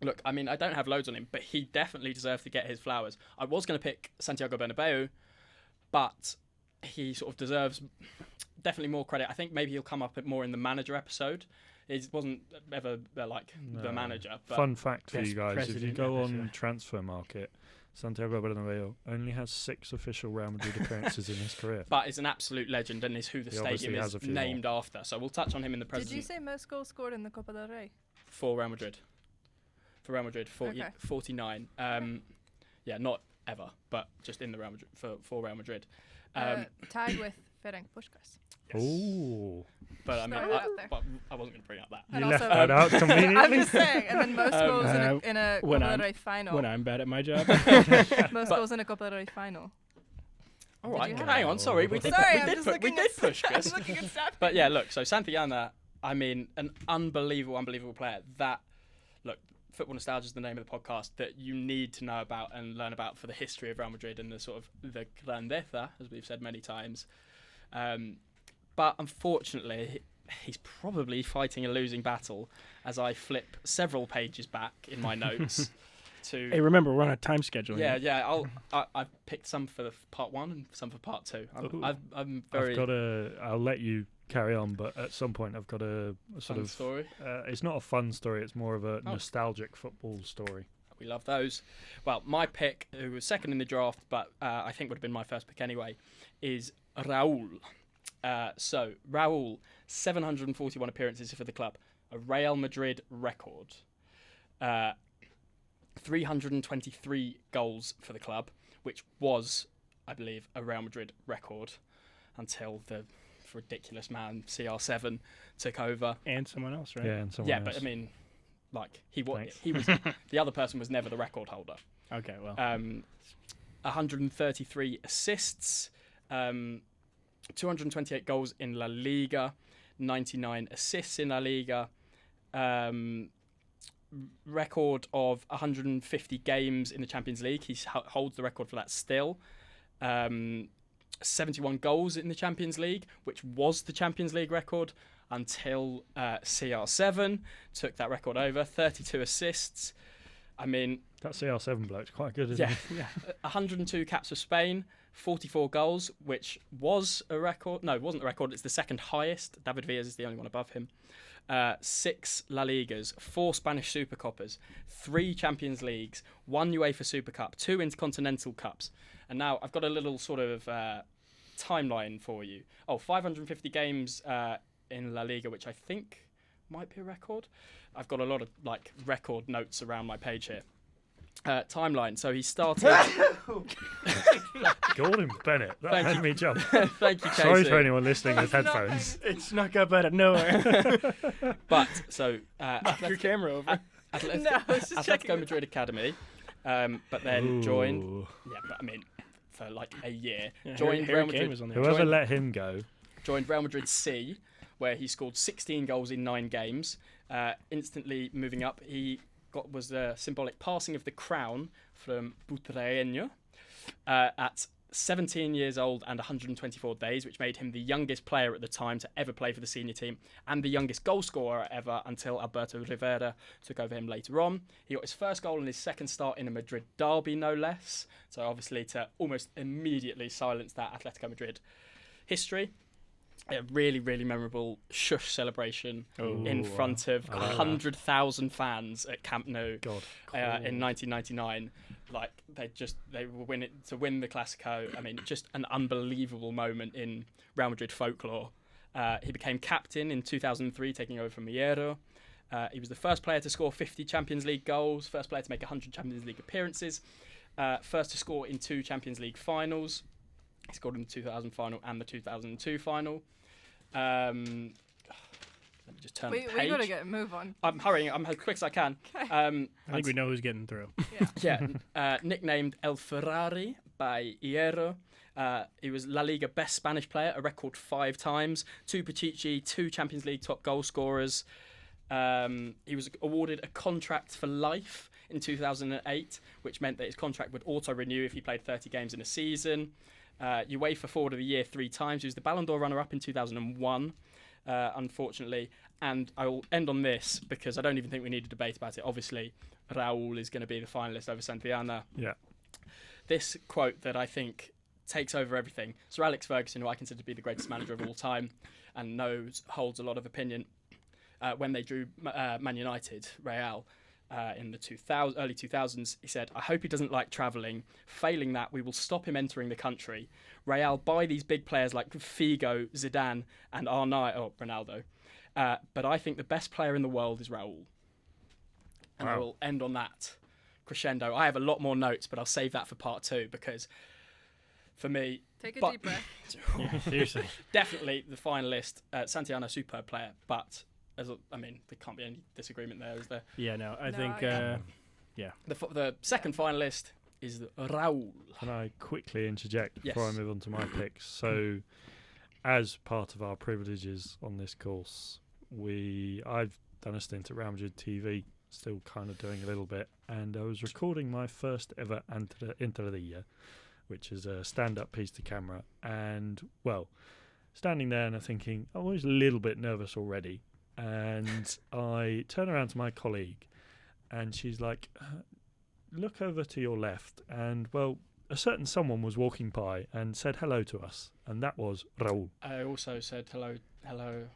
C: Look, I mean, I don't have loads on him, but he definitely deserves to get his flowers. I was going to pick Santiago Bernabeu, but he sort of deserves definitely more credit. I think maybe he'll come up more in the manager episode. He wasn't ever the manager. But
A: Fun fact for
B: Best
A: you guys: if you
B: president
A: go
B: ever,
A: on
B: sure.
A: transfer market, Santiago Bernabeu only has 6 official Real Madrid appearances in his career.
C: But is an absolute legend and is who the
A: He obviously
C: stadium
A: has
C: is
A: a few
C: named after. So we'll touch on him in the present.
D: Did you say most goals scored in the Copa del Rey?
C: For Real Madrid. For Real Madrid,
D: Okay.
C: 49. Yeah, not ever, but just in the Real Madrid for Real Madrid.
D: Tied with Ferenc Puskás.
A: Ooh,
C: But I mean,
D: Throw it out there.
C: but I wasn't going to bring up that.
A: you
D: And
A: left
D: also-
A: that out
D: I'm
A: conveniently.
D: just saying. And then most goals in a
B: when
D: Copa
B: I'm-
D: del Rey final.
B: When I'm bad at my job.
D: Most
C: But-
D: goals in a Copa del Rey final.
C: All
D: Did
C: right,
D: you have
C: hang
D: that?
C: on. Sorry, we did.
D: Sorry,
C: we
D: I'm
C: did,
D: just
C: we
D: looking
C: did
D: at
C: push
D: I'm
C: this.
D: looking at Safi.
C: But yeah, look. So Santillana, I mean, an unbelievable player. That look, football nostalgia is the name of the podcast that you need to know about and learn about for the history of Real Madrid and the sort of the grandeza, as we've said many times. But unfortunately, he's probably fighting a losing battle as I flip several pages back in my notes to.
B: Hey, remember, we're on a time schedule.
C: Yeah,
B: here.
C: yeah. I've picked some for the part 1 and some for part 2. I'm very
A: I'll let you carry on, but at some point I've got a sort
C: fun
A: of.
C: story.
A: It's not a fun story. It's more of a
C: Oh.
A: nostalgic football story.
C: We love those. Well, my pick, who was second in the draft, but I think would have been my first pick anyway, is Raúl. So Raúl, 741 appearances for the club, a Real Madrid record. 323 goals for the club, which was, I believe, a Real Madrid record until the ridiculous man CR7 took over.
B: And someone else, right?
A: Yeah, and someone
C: Yeah,
A: else.
C: but I mean, like he was,
A: Thanks.
C: he was the other person was never the record holder.
B: Okay, well.
C: 133 assists, 228 goals in La Liga, 99 assists in La Liga, record of 150 games in the Champions League. He holds the record for that still. 71 goals in the Champions League, which was the Champions League record until CR7 took that record over. 32 assists. I mean,
A: that CR7 bloke's quite good, isn't
C: yeah,
A: he?
C: yeah. 102 caps for Spain, 44 goals, which was a record. No, it wasn't a record. It's the second highest. David Villa is the only one above him. 6 La Ligas, 4 Spanish Super Copas, 3 Champions Leagues, 1 UEFA Super Cup, 2 Intercontinental Cups. And now I've got a little sort of timeline for you. 550 games in La Liga, which I think might be a record. I've got a lot of record notes around my page here. Timeline. So he started.
A: Gordon Bennett. That
C: Thank
A: made
C: you.
A: me jump.
C: Thank you, Casey.
A: Sorry for anyone listening with headphones.
B: It snuck up out of nowhere.
C: But so
B: Knock your camera over.
D: No, I was just checking
C: Atletico
D: with
C: Madrid Academy, but then joined.
A: Ooh.
C: Yeah, but I mean, for a year,
B: Yeah,
C: joined
B: Harry
C: Real
B: Kane
C: Madrid.
B: was on there.
A: Whoever
C: joined-
A: let him go.
C: Joined Real Madrid C, where he scored 16 goals in 9 games. Instantly moving up, he was the symbolic passing of the crown from Butragueño at 17 years old and 124 days, which made him the youngest player at the time to ever play for the senior team and the youngest goal scorer ever until Alberto Rivera took over him later on. He got his first goal in his second start in a Madrid derby, no less. So obviously to almost immediately silence that Atletico Madrid history. A really, really memorable shush celebration in
A: Ooh,
C: front of
A: I like that.
C: 100,000 fans at Camp Nou
A: God.
C: in 1999. They were winning to win the Clasico. I mean, just an unbelievable moment in Real Madrid folklore. He became captain in 2003, taking over from Hierro. He was the first player to score 50 Champions League goals, first player to make 100 Champions League appearances, first to score in 2 Champions League finals. He scored in the 2000 final and the 2002 final. Let me just turn the
D: We
C: page.
D: gotta get a move on.
C: I'm hurrying. I'm as quick as I can.
B: I think we know who's getting through.
C: Yeah, nicknamed El Ferrari by Hierro. He was La Liga best Spanish player, a record 5 times. 2 Pichichi, 2 Champions League top goal scorers. He was awarded a contract for life in 2008, which meant that his contract would auto-renew if he played 30 games in a season. UEFA Forward of the Year 3 times. He was the Ballon d'Or runner-up in 2001, unfortunately. And I will end on this because I don't even think we need a debate about it. Obviously, Raúl is going to be the finalist over Santillana.
A: Yeah.
C: This quote that I think takes over everything. Sir Alex Ferguson, who I consider to be the greatest manager of all time and holds a lot of opinion, when they drew Man United, Real, in the early 2000s. He said, "I hope he doesn't like travelling. Failing that, we will stop him entering the country. Real buy these big players like Figo, Zidane, and Ronaldo. But I think the best player in the world is Raul." And I will end on that crescendo. I have a lot more notes, but I'll save that for part 2 because, for me,
D: Take a deep breath.
A: Yeah, seriously.
C: definitely the finalist, Santiano, superb player. But there can't be any disagreement there, is there?
B: Yeah, no, I
D: No,
B: think
D: yeah.
C: The second finalist is Raul.
A: Can I quickly interject before
C: Yes.
A: I move on to my picks? So, as part of our privileges on this course, I've done a stint at Real Madrid TV, still kind of doing a little bit, and I was recording my first ever Interdia, which is a stand-up piece to camera, and, well, standing there and I'm thinking, I was a little bit nervous already, and I turn around to my colleague, and she's like, look over to your left, and, well, a certain someone was walking by and said hello to us, and that was Raul.
C: I also said hello,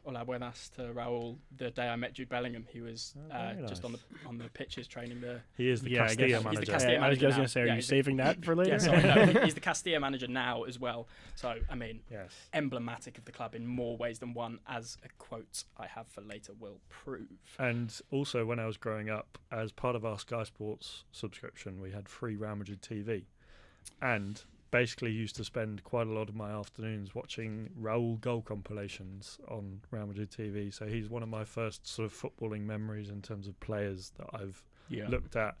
C: hola buenas to Raul the day I met Jude Bellingham. He was
A: very
C: just
A: nice.
C: on the pitches training the.
A: He is the
B: Yeah, I
A: Castilla
B: guess- He's the
A: manager.
C: Castilla
B: I was
C: manager
B: going
C: now.
B: to say, are
C: Yeah,
B: you
C: he's the-
B: saving that for later?
C: Yeah, sorry, no, he's the Castilla manager now as well. So
A: Yes.
C: emblematic of the club in more ways than one, as a quote I have for later will prove.
A: And also, when I was growing up, as part of our Sky Sports subscription, we had free Real Madrid TV, and basically used to spend quite a lot of my afternoons watching Raul goal compilations on Real Madrid TV. So he's one of my first sort of footballing memories in terms of players that I've looked at,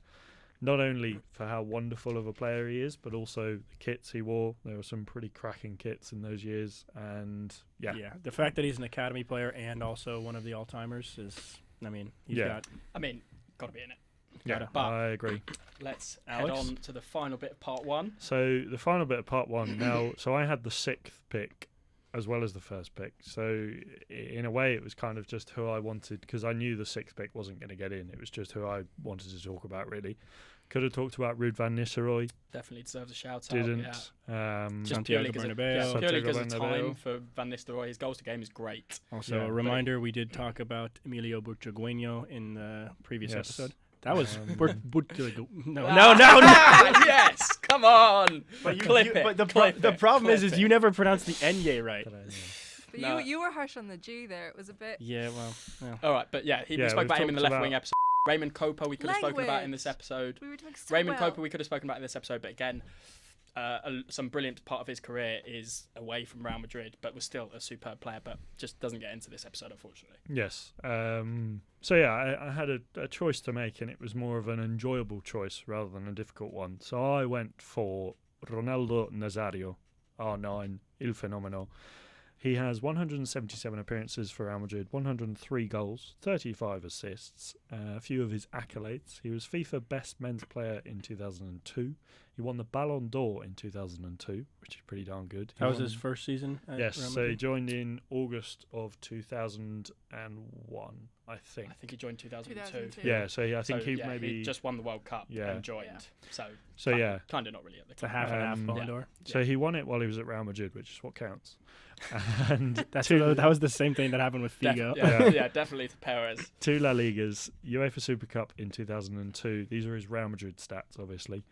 A: not only for how wonderful of a player he is, but also the kits he wore. There were some pretty cracking kits in those years, and yeah.
B: The fact that he's an academy player and also one of the all-timers is, he's got.
C: Got to be in it.
A: Yeah,
C: But-
A: I agree.
C: Let's
B: Alex?
C: head on to the final bit of part 1.
A: So the final bit of part 1 now. So I had the 6th pick as well as the first pick. So in a way, it was kind of just who I wanted, because I knew the 6th pick wasn't going to get in. It was just who I wanted to talk about, really. Could have talked about Ruud van Nistelrooy.
C: Definitely deserves a shout out.
A: Didn't.
C: Just
B: Santiago
C: purely because
B: Bernabeu.
C: purely because of
A: Santiago
C: time
A: Bernabeu.
C: for Van Nistelrooy. His goals to game is great.
B: Also,
A: Yeah,
B: a
A: but-
B: reminder, we did talk about Emilio Butragueño in the previous
A: Yes.
B: episode. That was no.
C: Yes, come on.
B: But
C: Clip it.
B: But the
C: clip it,
B: problem is
C: clip
B: you
C: it.
B: never pronounce the Enye right.
A: But,
D: But
C: No.
D: you were harsh on the G there. It was a bit.
B: Yeah, well.
C: All right, but we
A: Yeah,
C: spoke
A: we've
C: about him in the
A: talked
C: left wing
A: about-
C: episode. Raymond Copa, we could have spoken about in this
D: Language.
C: episode.
D: We were doing so
C: Raymond
D: well.
C: Copa, we could have spoken about in this episode, but again, some brilliant part of his career is away from Real Madrid, but was still a superb player, but just doesn't get into this episode, unfortunately.
A: yes. So yeah, I had a choice to make, and it was more of an enjoyable choice rather than a difficult one. So I went for Ronaldo Nazario, R9, Il Fenomeno. He has 177 appearances for Real Madrid, 103 goals, 35 assists, a few of his accolades. He was FIFA Best Men's Player in 2002. He won the Ballon d'Or in 2002, which is pretty darn good. He
B: That was
A: won-
B: his first season at
A: Yes,
B: Real
A: so he
B: Madrid?
A: joined in August of 2001, I think.
C: I think he joined 2002.
D: 2002.
A: Yeah, so I think he
C: he
A: maybe...
C: just won the World Cup
A: Yeah.
C: and joined.
D: Yeah.
A: So yeah,
C: kind of not really at the
B: It's a
C: club.
B: half and half
A: Um,
B: Ballon
C: yeah.
B: d'Or.
A: so he won it while he was at Real Madrid, which is what counts. And
B: That was the same thing that happened with Figo.
C: Definitely to Perez.
A: 2 La Ligas, UEFA Super Cup in 2002. These are his Real Madrid stats, obviously.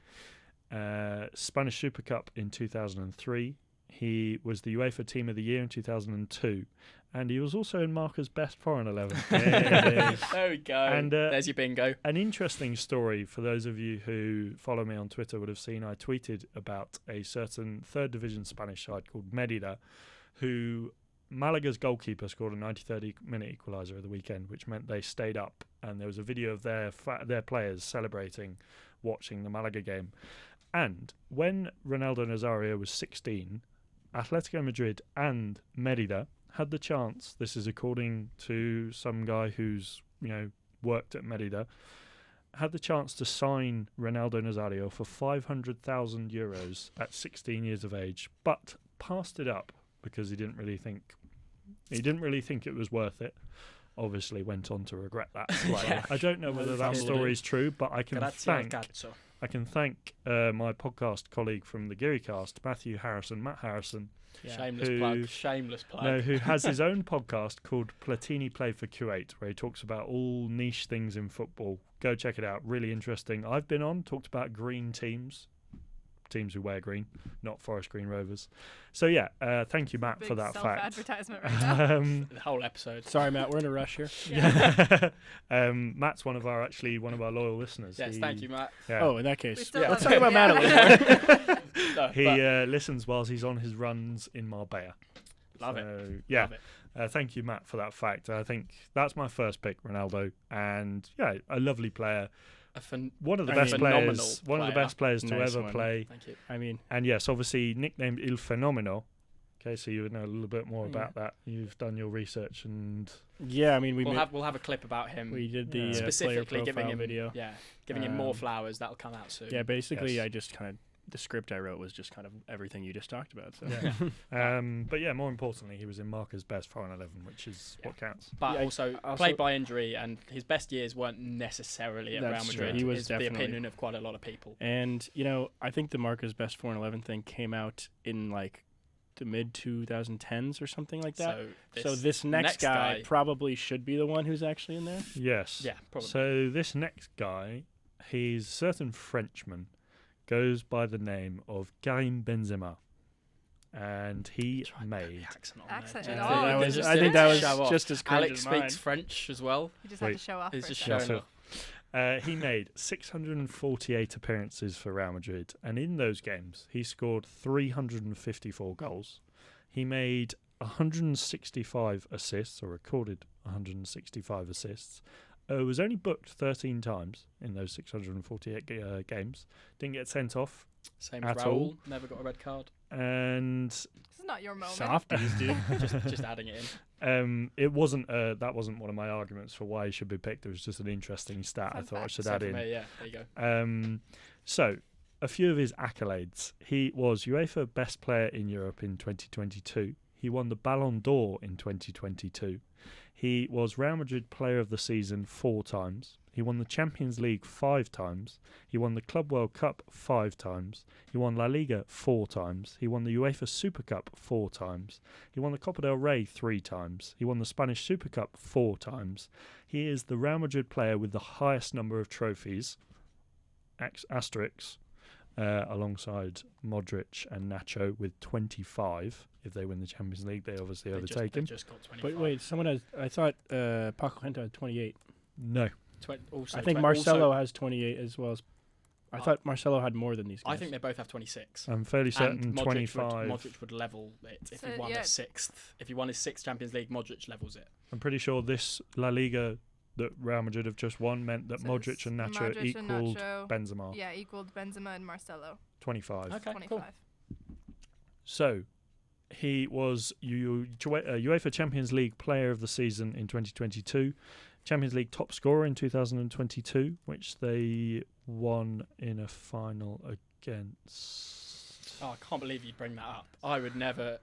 A: Spanish Super Cup in 2003. He was the UEFA Team of the Year in 2002. And he was also in Marca's Best Foreign 11. Yeah.
C: There we go.
A: And,
C: There's your bingo.
A: An interesting story for those of you who follow me on Twitter would have seen I tweeted about a certain 3rd Division Spanish side called Merida, who Malaga's goalkeeper scored a 93rd minute equaliser at the weekend, which meant they stayed up, and there was a video of their players celebrating watching the Malaga game. And when Ronaldo Nazario was 16, Atletico Madrid and Merida had the chance, this is according to some guy who's worked at Merida, had the chance to sign Ronaldo Nazario for €500,000 at 16 years of age, but passed it up because he didn't really think it was worth it. Obviously went on to regret that slightly.
C: Yeah.
A: I don't know whether that
C: Fumbled
A: story
C: it.
A: is true, but I can
C: Grazie al
A: thank
C: cazzo.
A: I can thank my podcast colleague from the Gearycast, Matt Harrison,
C: Shameless plug.
A: no, who has his own podcast called Platini Play for Q8, where he talks about all niche things in football. Go check it out. Really interesting. I've been on, talked about green teams who wear green, not Forest Green Rovers. So yeah, thank you, Matt,
D: Big
A: for that fact.
D: self-advertisement right now.
C: The whole episode.
B: Sorry, Matt, we're in a rush here.
A: Matt's one of our loyal listeners.
C: Yes, thank you, Matt.
A: Yeah.
B: Oh, in that
D: We
B: case,
D: still
B: let's
D: love
B: talk
D: him,
B: about
D: yeah.
B: Matt a little more.
C: No,
A: He
C: but
A: listens whilst he's on his runs in Marbella.
C: love it.
A: Yeah.
C: Love it.
A: Thank you, Matt, for that fact. I think that's my first pick, Ronaldo, and yeah, a lovely player. One of the best players. One of the best players to
B: Nice
A: ever
B: one.
A: play.
C: Thank you.
B: I mean,
A: And yes, obviously nicknamed Il Fenomeno. Okay, so you would know a little bit more
B: Yeah.
A: about that. You've done your research, and
B: yeah, I mean,
C: We'll have a clip about him.
B: we did the
A: Yeah.
B: player
C: specifically giving
B: profile
C: him
B: video.
C: giving him more
B: Um,
C: flowers. That'll come out soon.
B: Yeah, basically,
A: Yes.
B: I just kind of the script I wrote was just kind of everything you just talked about. So
A: yeah. But yeah, more importantly, he was in Marca's best foreign 11, which is what counts.
C: But
B: Yeah,
C: also played by injury, and his best years weren't necessarily at
B: That's
C: Real
B: true.
C: Madrid.
B: He was
C: is the
B: definitely-
C: opinion of quite a lot of people.
B: And I think the Marca's best 4-11 thing came out in like the mid 2010s or something like that. So this next guy probably should be the one who's actually in there.
A: Yes.
C: yeah, probably.
A: So this next guy, he's a certain Frenchman, goes by the name of Karim Benzema, and he
C: Try and put the
A: made.
C: accent on
D: Accent
C: there.
D: at
C: Yeah,
D: all.
B: I
D: Just
B: think
D: did
B: that
D: it.
B: was
C: Show off.
B: just as cringe
C: Alex
B: as mine.
C: speaks French as well.
D: You just had
A: Wait.
D: to show off.
C: He's
D: for a
C: just
D: second.
C: showing
A: so-
C: off.
A: He made 648 appearances for Real Madrid, and in those games, he scored 354 goals. He made 165 assists, or recorded 165 assists. Was only booked 13 times in those 648 games. Didn't get sent off,
C: Same
A: At
C: as
A: all.
C: Raul. Never got a red card.
A: and
D: This is not your moment.
B: Softies, dude.
C: just adding it in.
A: it wasn't. That wasn't one of my arguments for why he should be picked. It was just an interesting stat I
D: Fun
A: thought I
D: fact.
A: should
C: Same
A: add
C: for
A: in.
C: me, yeah, there you go.
A: So, a few of his accolades. He was UEFA Best Player in Europe in 2022. He won the Ballon d'Or in 2022. He was Real Madrid Player of the Season 4 times. He won the Champions League 5 times. He won the Club World Cup 5 times. He won La Liga 4 times. He won the UEFA Super Cup 4 times. He won the Copa del Rey 3 times. He won the Spanish Super Cup 4 times. He is the Real Madrid player with the highest number of trophies, asterisks, alongside Modric and Nacho with 25. If they win the Champions League, they obviously overtake
C: They
A: him.
C: just got 25.
B: But wait, someone has. I thought Paco Gento had 28.
A: No.
C: Also
B: I think
C: 20
B: Marcelo
C: also-
B: has 28 as well as. I thought Marcelo had more than these guys.
C: I think they both have 26.
A: I'm fairly certain
C: and
A: 25.
C: Modric would level it if
D: So,
C: he won
D: yeah.
C: a sixth. If he won his sixth Champions League, Modric levels it.
A: I'm pretty sure this La Liga that Real Madrid have just won meant that
D: So
A: Modric
D: it's
A: and Nacho
D: Modric and
A: equaled
D: Nacho.
A: Benzema.
D: Yeah, equaled Benzema and Marcelo.
A: 25.
C: Okay,
D: 25.
C: cool.
A: So, he was UEFA Champions League Player of the Season in 2022, Champions League top scorer in 2022, which they won in a final against.
C: Oh, I can't believe you bring that up. I would never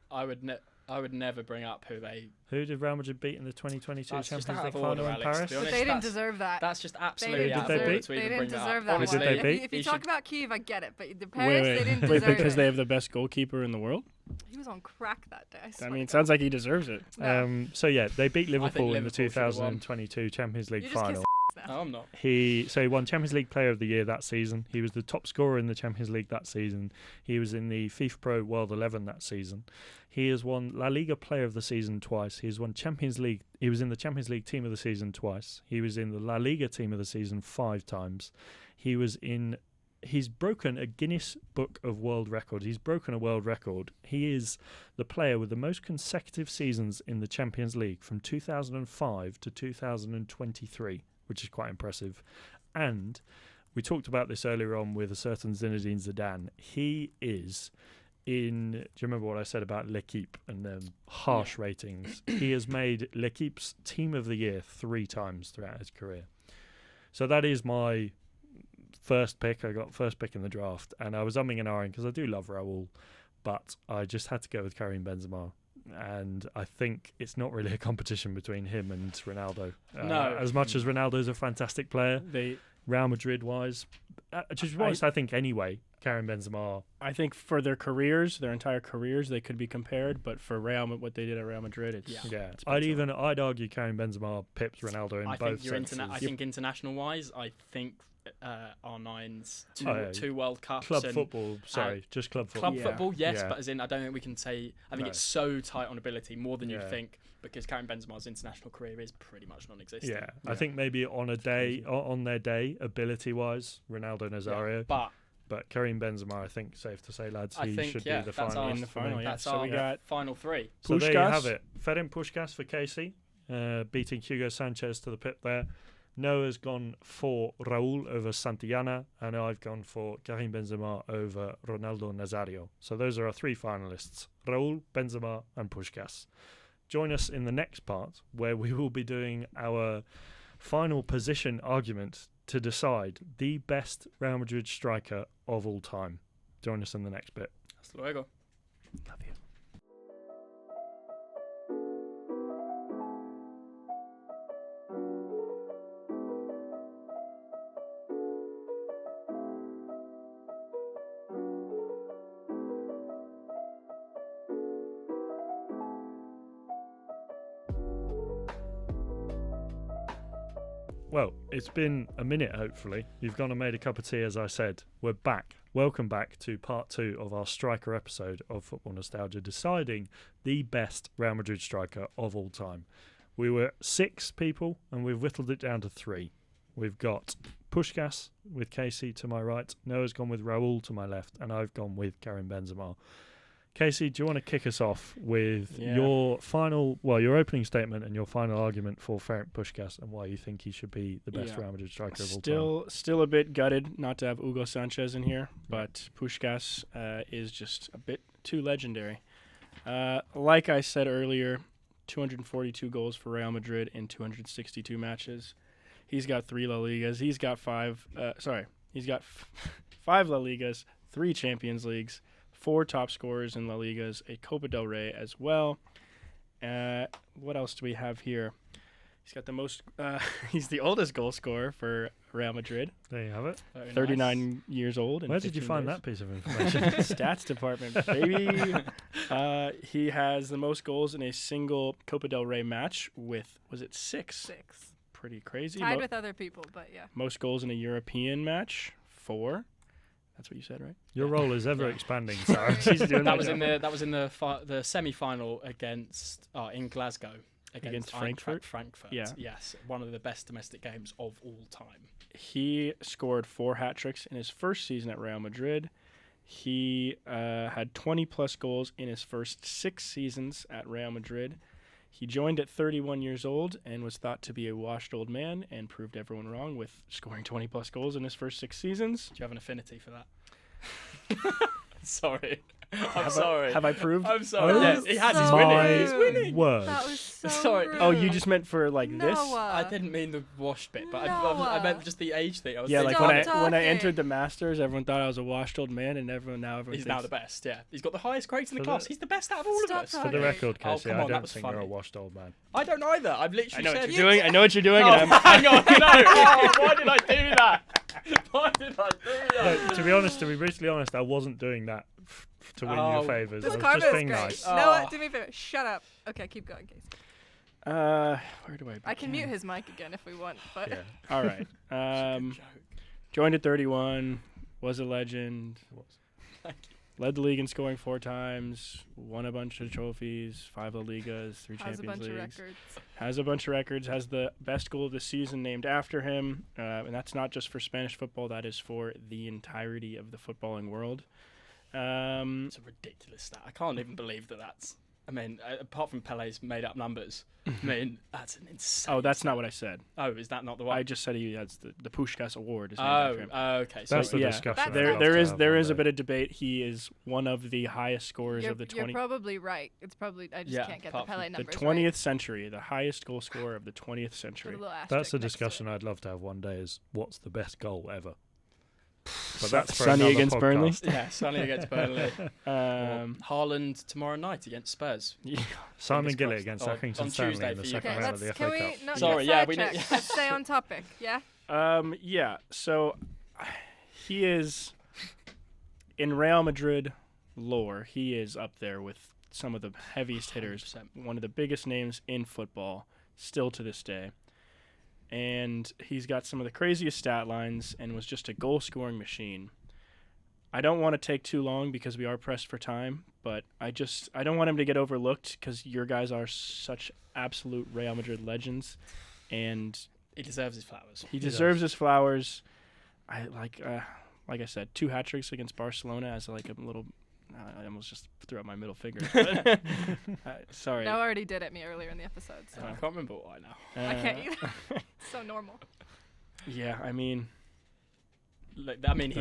C: bring up who they.
A: Who did Real Madrid beat in the 2022
C: That's just
A: Champions
C: out
A: League
C: of order,
A: final in
C: Alex, to
A: Paris?
C: be
D: But
C: honest.
D: they didn't
C: That's-
D: deserve that.
C: That's just
D: They
C: absolutely
D: didn't
C: out of
A: deserve-
C: order
A: they
C: to
D: They
C: even
D: didn't
C: bring that
D: deserve
C: up.
D: that one.
C: Honestly,
A: Did they beat?
D: If you
C: you
D: talk
C: should-
D: about Kiev, I get it, but the
B: Wait,
D: Paris,
B: wait,
D: they didn't
B: wait,
D: deserve
B: because
D: it.
B: they have the best goalkeeper in the world.
D: He was on crack that day. I
B: I
D: swear
B: mean,
D: to
B: it sounds like he deserves it.
D: No.
A: So yeah, they beat Liverpool in the
C: Liverpool should have won.
A: 2022 Champions League
D: You're just
A: final.
D: now.
C: No, I'm not.
A: He won Champions League Player of the Year that season. He was the top scorer in the Champions League that season. He was in the FIFA Pro World 11 that season. He has won La Liga Player of the Season twice. He has won Champions League. He was in the Champions League Team of the Season twice. He was in the La Liga Team of the Season 5 times. He's broken a Guinness Book of World Records. He's broken a world record. He is the player with the most consecutive seasons in the Champions League from 2005 to 2023, which is quite impressive. And we talked about this earlier on with a certain Zinedine Zidane. He is in... Do you remember what I said about L'Equipe and harsh ratings? He has made L'Equipe's Team of the Year 3 times throughout his career. So that is my first pick. I got first pick in the draft, and I was umming and ahhing because I do love Raul, but I just had to go with Karim Benzema. And I think it's not really a competition between him and Ronaldo.
C: No.
A: As much as Ronaldo's a fantastic player,
B: They
A: Real Madrid-wise, to be honest, I think anyway, Karim Benzema.
B: I think for their careers, their entire careers, they could be compared. But for what they did at Real Madrid, it's it's
A: I'd argue Karim Benzema pips Ronaldo in both senses.
C: I think international wise, I think R9's two World Cups.
A: Club football, just club football.
C: Club football, yes, but as in, I don't think we can say. I think it's so tight on ability, more than you think, because Karim Benzema's international career is pretty much non-existent.
A: Yeah, I think maybe on their day, ability-wise, Ronaldo Nazario. But Karim Benzema, I think, safe to say, lads, he should be the finalist.
B: In the final,
C: That's
B: so we got
C: final three.
A: So there you have it. Ferenc Puskás for Casey, beating Hugo Sanchez to the pip there. Noah's gone for Raúl over Santillana, and I've gone for Karim Benzema over Ronaldo Nazario. So those are our three finalists, Raúl, Benzema and Puskás. Join us in the next part, where we will be doing our final position argument to decide the best Real Madrid striker of all time. Join us in the next bit.
C: Hasta luego.
B: Love you.
A: Well, it's been a minute, hopefully. You've gone and made a cup of tea, as I said. We're back. Welcome back to part 2 of our striker episode of Football Nostalgia, deciding the best Real Madrid striker of all time. We were 6 people, and we've whittled it down to 3. We've got Puskás with Casey to my right, Noah's gone with Raúl to my left, and I've gone with Karim Benzema. Casey, do you want to kick us off with your opening statement and your final argument for Ferenc Puskás and why you think he should be the best Real Madrid striker of all time?
B: Still a bit gutted not to have Hugo Sanchez in here, but Puskás is just a bit too legendary. Like I said earlier, 242 goals for Real Madrid in 262 matches. He's got 3 La Ligas. He's got 5 La Ligas, 3 Champions Leagues, 4 top scorers in La Ligas, a Copa del Rey as well. What else do we have here? He's got the most. He's the oldest goal scorer for Real Madrid.
A: There you have it.
B: 39 years old.
A: Where did you find that piece of information?
B: Stats department, baby. He has the most goals in a single Copa del Rey match with, was it 6?
D: 6.
B: Pretty crazy.
D: Tied with other people, but yeah.
B: Most goals in a European match, 4. That's what you said, right?
A: Your role is ever expanding, Sarah.
C: That was in the semi-final against in Glasgow
B: against Frankfurt.
C: Yeah. Yes, one of the best domestic games of all time.
B: He scored 4 hat tricks in his first season at Real Madrid. He had 20 plus goals in his first 6 seasons at Real Madrid. He joined at 31 years old and was thought to be a washed old man and proved everyone wrong with scoring 20 plus goals in his first 6 seasons.
C: Do you have an affinity for that? Sorry. I'm sorry.
B: Have I proved?
C: I'm sorry.
D: Yes,
C: he has. He's winning.
A: Words.
D: That was so
C: Sorry.
D: rude.
B: Oh, you just meant for like this?
C: I didn't mean the washed bit, but I meant just the age thing.
B: Yeah, like
D: Stop
B: when I
D: talking.
B: entered the Masters, everyone thought I was a washed old man, and everyone
C: He's
B: thinks
C: now the best. Yeah, he's got the highest grades in the
A: For
C: class.
A: the-
C: He's the best out of all
D: Stop
C: of us.
D: talking.
A: For the record,
C: Oh,
A: Casey,
C: come
A: I
C: on, that
A: don't
C: was
A: think you're a
C: funny.
A: washed old man.
C: I don't either. I've
B: I
C: literally
B: know
C: said
B: what you're doing. I know what you're doing.
C: Oh,
B: and
C: hang on, no. Oh, why did I do that? Why did I do that?
A: No, to be brutally honest, I wasn't doing that to win your favours.
D: This
A: I was
D: karma
A: just
D: is
A: being
D: great.
A: nice.
D: Noah, do me a favor. Shut up. Okay, keep going, Casey.
B: Where do I?
D: I can
B: begin?
D: mute his mic again if we want, but
A: Yeah.
B: All right. Joined at 31. Was a legend. Led the league in scoring 4 times. Won a bunch of trophies. 5 La Ligas. 3
D: has a
B: Champions
D: bunch of
B: Leagues.
D: records.
B: Has a bunch of records. Has the best goal of the season named after him. And that's not just for Spanish football. That is for the entirety of the footballing world.
C: It's a ridiculous stat. I can't even believe that that's. I mean, apart from Pele's made up numbers, I mean, that's an insane.
B: Oh, that's not what I said.
C: Oh, is that not the one?
B: I just said he has the Puskás Award. Is named after him.
C: Okay. So
A: That's the
B: yeah,
A: discussion.
D: That's-
A: I'd love
B: There
A: to
B: is
A: have
B: there
A: one
B: is a
A: day.
B: bit of debate. He is one of the highest scorers
D: You're,
B: of the
D: you're
B: 20
D: probably right. It's probably I just
C: Yeah,
D: can't get the
C: apart from
D: Pele
B: the
D: numbers
B: 20th century, the highest goal scorer of the 20th
D: Right.
B: century.
D: With a little asterisk
A: That's a
D: next to it.
A: discussion I'd love to have one day. Is what's the best goal ever? But that's for
B: Sonny
A: another
B: against Burnley?
A: podcast.
C: yeah, Sonny against Burnley.
B: Um,
C: tomorrow night against Spurs.
A: Simon
C: Fingers
A: Gillett
C: crossed.
A: against
C: On
A: Accrington
C: Tuesday
A: Stanley in the
C: for you
A: second
D: Okay,
A: round of the
D: let's
A: FA
D: can
A: Cup.
D: we not
C: Sorry,
D: get
C: yeah, we
D: sidetracked?
C: need-
D: Let's stay on topic. Yeah.
B: yeah. So he is in Real Madrid lore. He is up there with some of the heaviest hitters,
C: 100%.
B: one of the biggest names in football, still to this day. And he's got some of the craziest stat lines and was just a goal-scoring machine. I don't want to take too long because we are pressed for time, but I don't want him to get overlooked because your guys are such absolute Real Madrid legends, and
C: He deserves his flowers.
B: he deserves his flowers. I like I said, 2 hat tricks against Barcelona as like a little. I almost just threw up my middle finger. But, sorry.
D: Noah already did at me earlier in the episode, so
C: I can't remember why now.
D: I can't either. It's so normal.
B: Yeah, I mean,
C: He's
A: There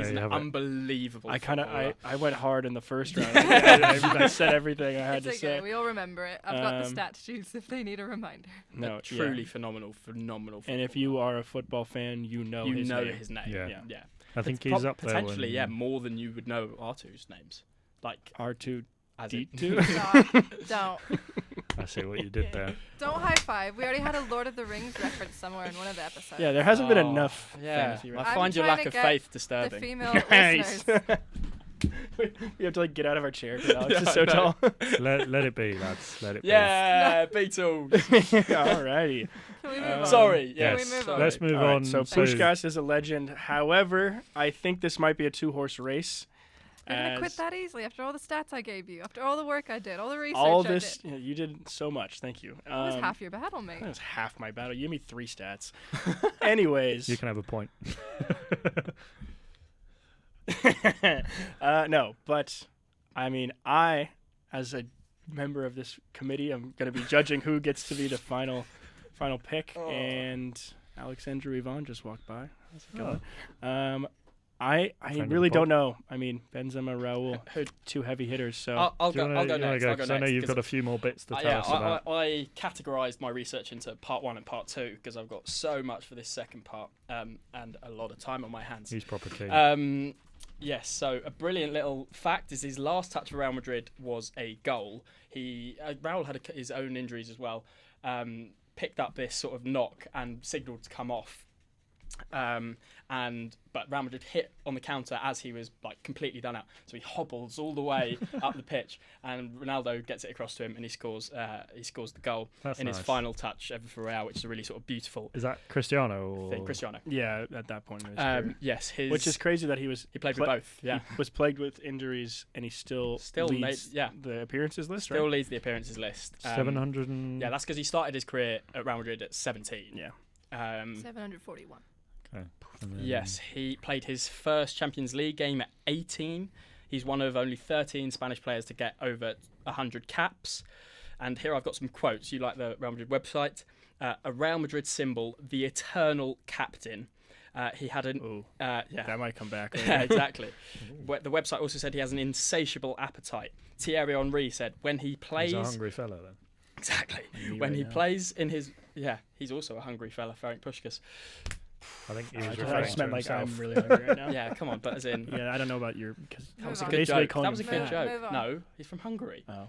C: an
A: you have it.
C: unbelievable.
B: I went hard in the first round. I said everything I had
D: It's
B: to
D: okay.
B: say.
D: We all remember it. I've got the stat sheets if they need a reminder.
B: No,
C: truly
B: yeah.
C: phenomenal.
B: And if you are a football fan, you know
C: you
B: his
C: know
B: name.
C: his name.
A: Yeah.
C: Yeah.
A: I think
C: It's
A: he's up there.
C: potentially,
A: when-
C: yeah, more than you would know R2's names. Like
B: R2D2.
C: as in-
D: Don't.
A: I see what you did there.
D: Don't high five. We already had a Lord of the Rings reference somewher in one of the episodes.
B: Yeah, there hasn't been
C: Oh,
B: enough
C: Yeah,
B: fantasy
C: I
B: references.
C: find your
D: trying
C: lack
D: to
C: of
D: get
C: faith
D: the
C: disturbing.
D: female
B: Nice.
D: listeners.
B: We have to like get out of our chair because Alex
C: Yeah,
B: is so
C: I know.
B: tall.
A: Let it be, lads. Let it
C: Yeah, Beatles.
B: Alrighty.
D: Can we move on?
C: Sorry.
A: be.
C: Yes.
D: Can we move
A: Yes.
D: on?
A: Let's move
B: All right,
A: on.
B: so
A: to-
B: Puskás is a legend. However, I think this might be a 2-horse race.
D: You're gonna quit
B: as
D: that easily after all the stats I gave you, after all the work I did, all the research
B: all
D: I
B: this,
D: did.
B: yeah, you did so much. Thank you.
D: That was half your battle, mate.
B: That was half my battle. You gave me 3 stats. Anyways,
A: You can have a point.
B: no, but I mean, I, as a member of this committee, I'm going to be judging who gets to be the final pick.
C: Oh.
B: And Alexandru Ivan just walked by. How's it
A: Oh.
B: going? I
A: Friend of
B: really
A: the pod.
B: don't know. I mean, Benzema, Raul,
C: Who-
B: 2 heavy hitters. So
C: I'll
A: Do you
C: go.
A: wanna-
C: I'll go
A: you wanna
C: next. I'll go
A: 'cause
C: next.
A: I know you've
C: 'cause
A: got a few more bits to tell
C: yeah,
A: us about.
C: I categorized my research into part 1 and part 2 because I've got so much for this second part and a lot of time on my hands.
A: He's proper keen.
C: Yes, so a brilliant little fact is his last touch for Real Madrid was a goal. Raul had his own injuries as well, picked up this sort of knock and signalled to come off. But Real Madrid hit on the counter as he was like completely done out. So he hobbles all the way up the pitch, and Ronaldo gets it across to him, and he scores the goal
A: That's
C: in
A: nice.
C: his final touch ever for Real, which is a really sort of beautiful
A: Is that Cristiano? Or?
C: thing. Cristiano.
B: yeah, at that point in his career.
C: Yes,
B: Which is crazy that he
C: played with both. Yeah,
B: he was plagued with injuries and he still
C: made
B: leads the appearances list,
C: still
B: right?
C: leads the appearances list.
A: 700 and...
C: Yeah, that's because he started his career at Real Madrid at 17.
B: Yeah.
D: 741.
A: Okay. And then-
C: Yes, he played his first Champions League game at 18. He's one of only 13 Spanish players to get over 100 caps. And here I've got some quotes. You like the Real Madrid website? A Real Madrid symbol, the eternal captain. He had an...
B: Ooh,
C: yeah.
B: that might come back.
C: Yeah, exactly. The website also said he has an insatiable appetite. Thierry Henry said when he plays...
A: He's a hungry fella then.
C: Exactly.
B: Me
C: When
B: right
C: he
B: now.
C: plays in his... Yeah, he's also a hungry fella, Ferenc Puskás.
A: I think he was
B: I
A: referring
B: just
A: to
B: meant like
A: himself.
B: I'm really hungry right now.
C: Yeah, come on, but as in...
B: Yeah, I don't know about your because
C: That was a
D: Move
C: good
D: on.
B: basically
C: joke.
B: calling
C: That was a
B: him
C: good
B: fat.
C: joke.
D: Move on.
C: No, he's from Hungary.
B: Oh.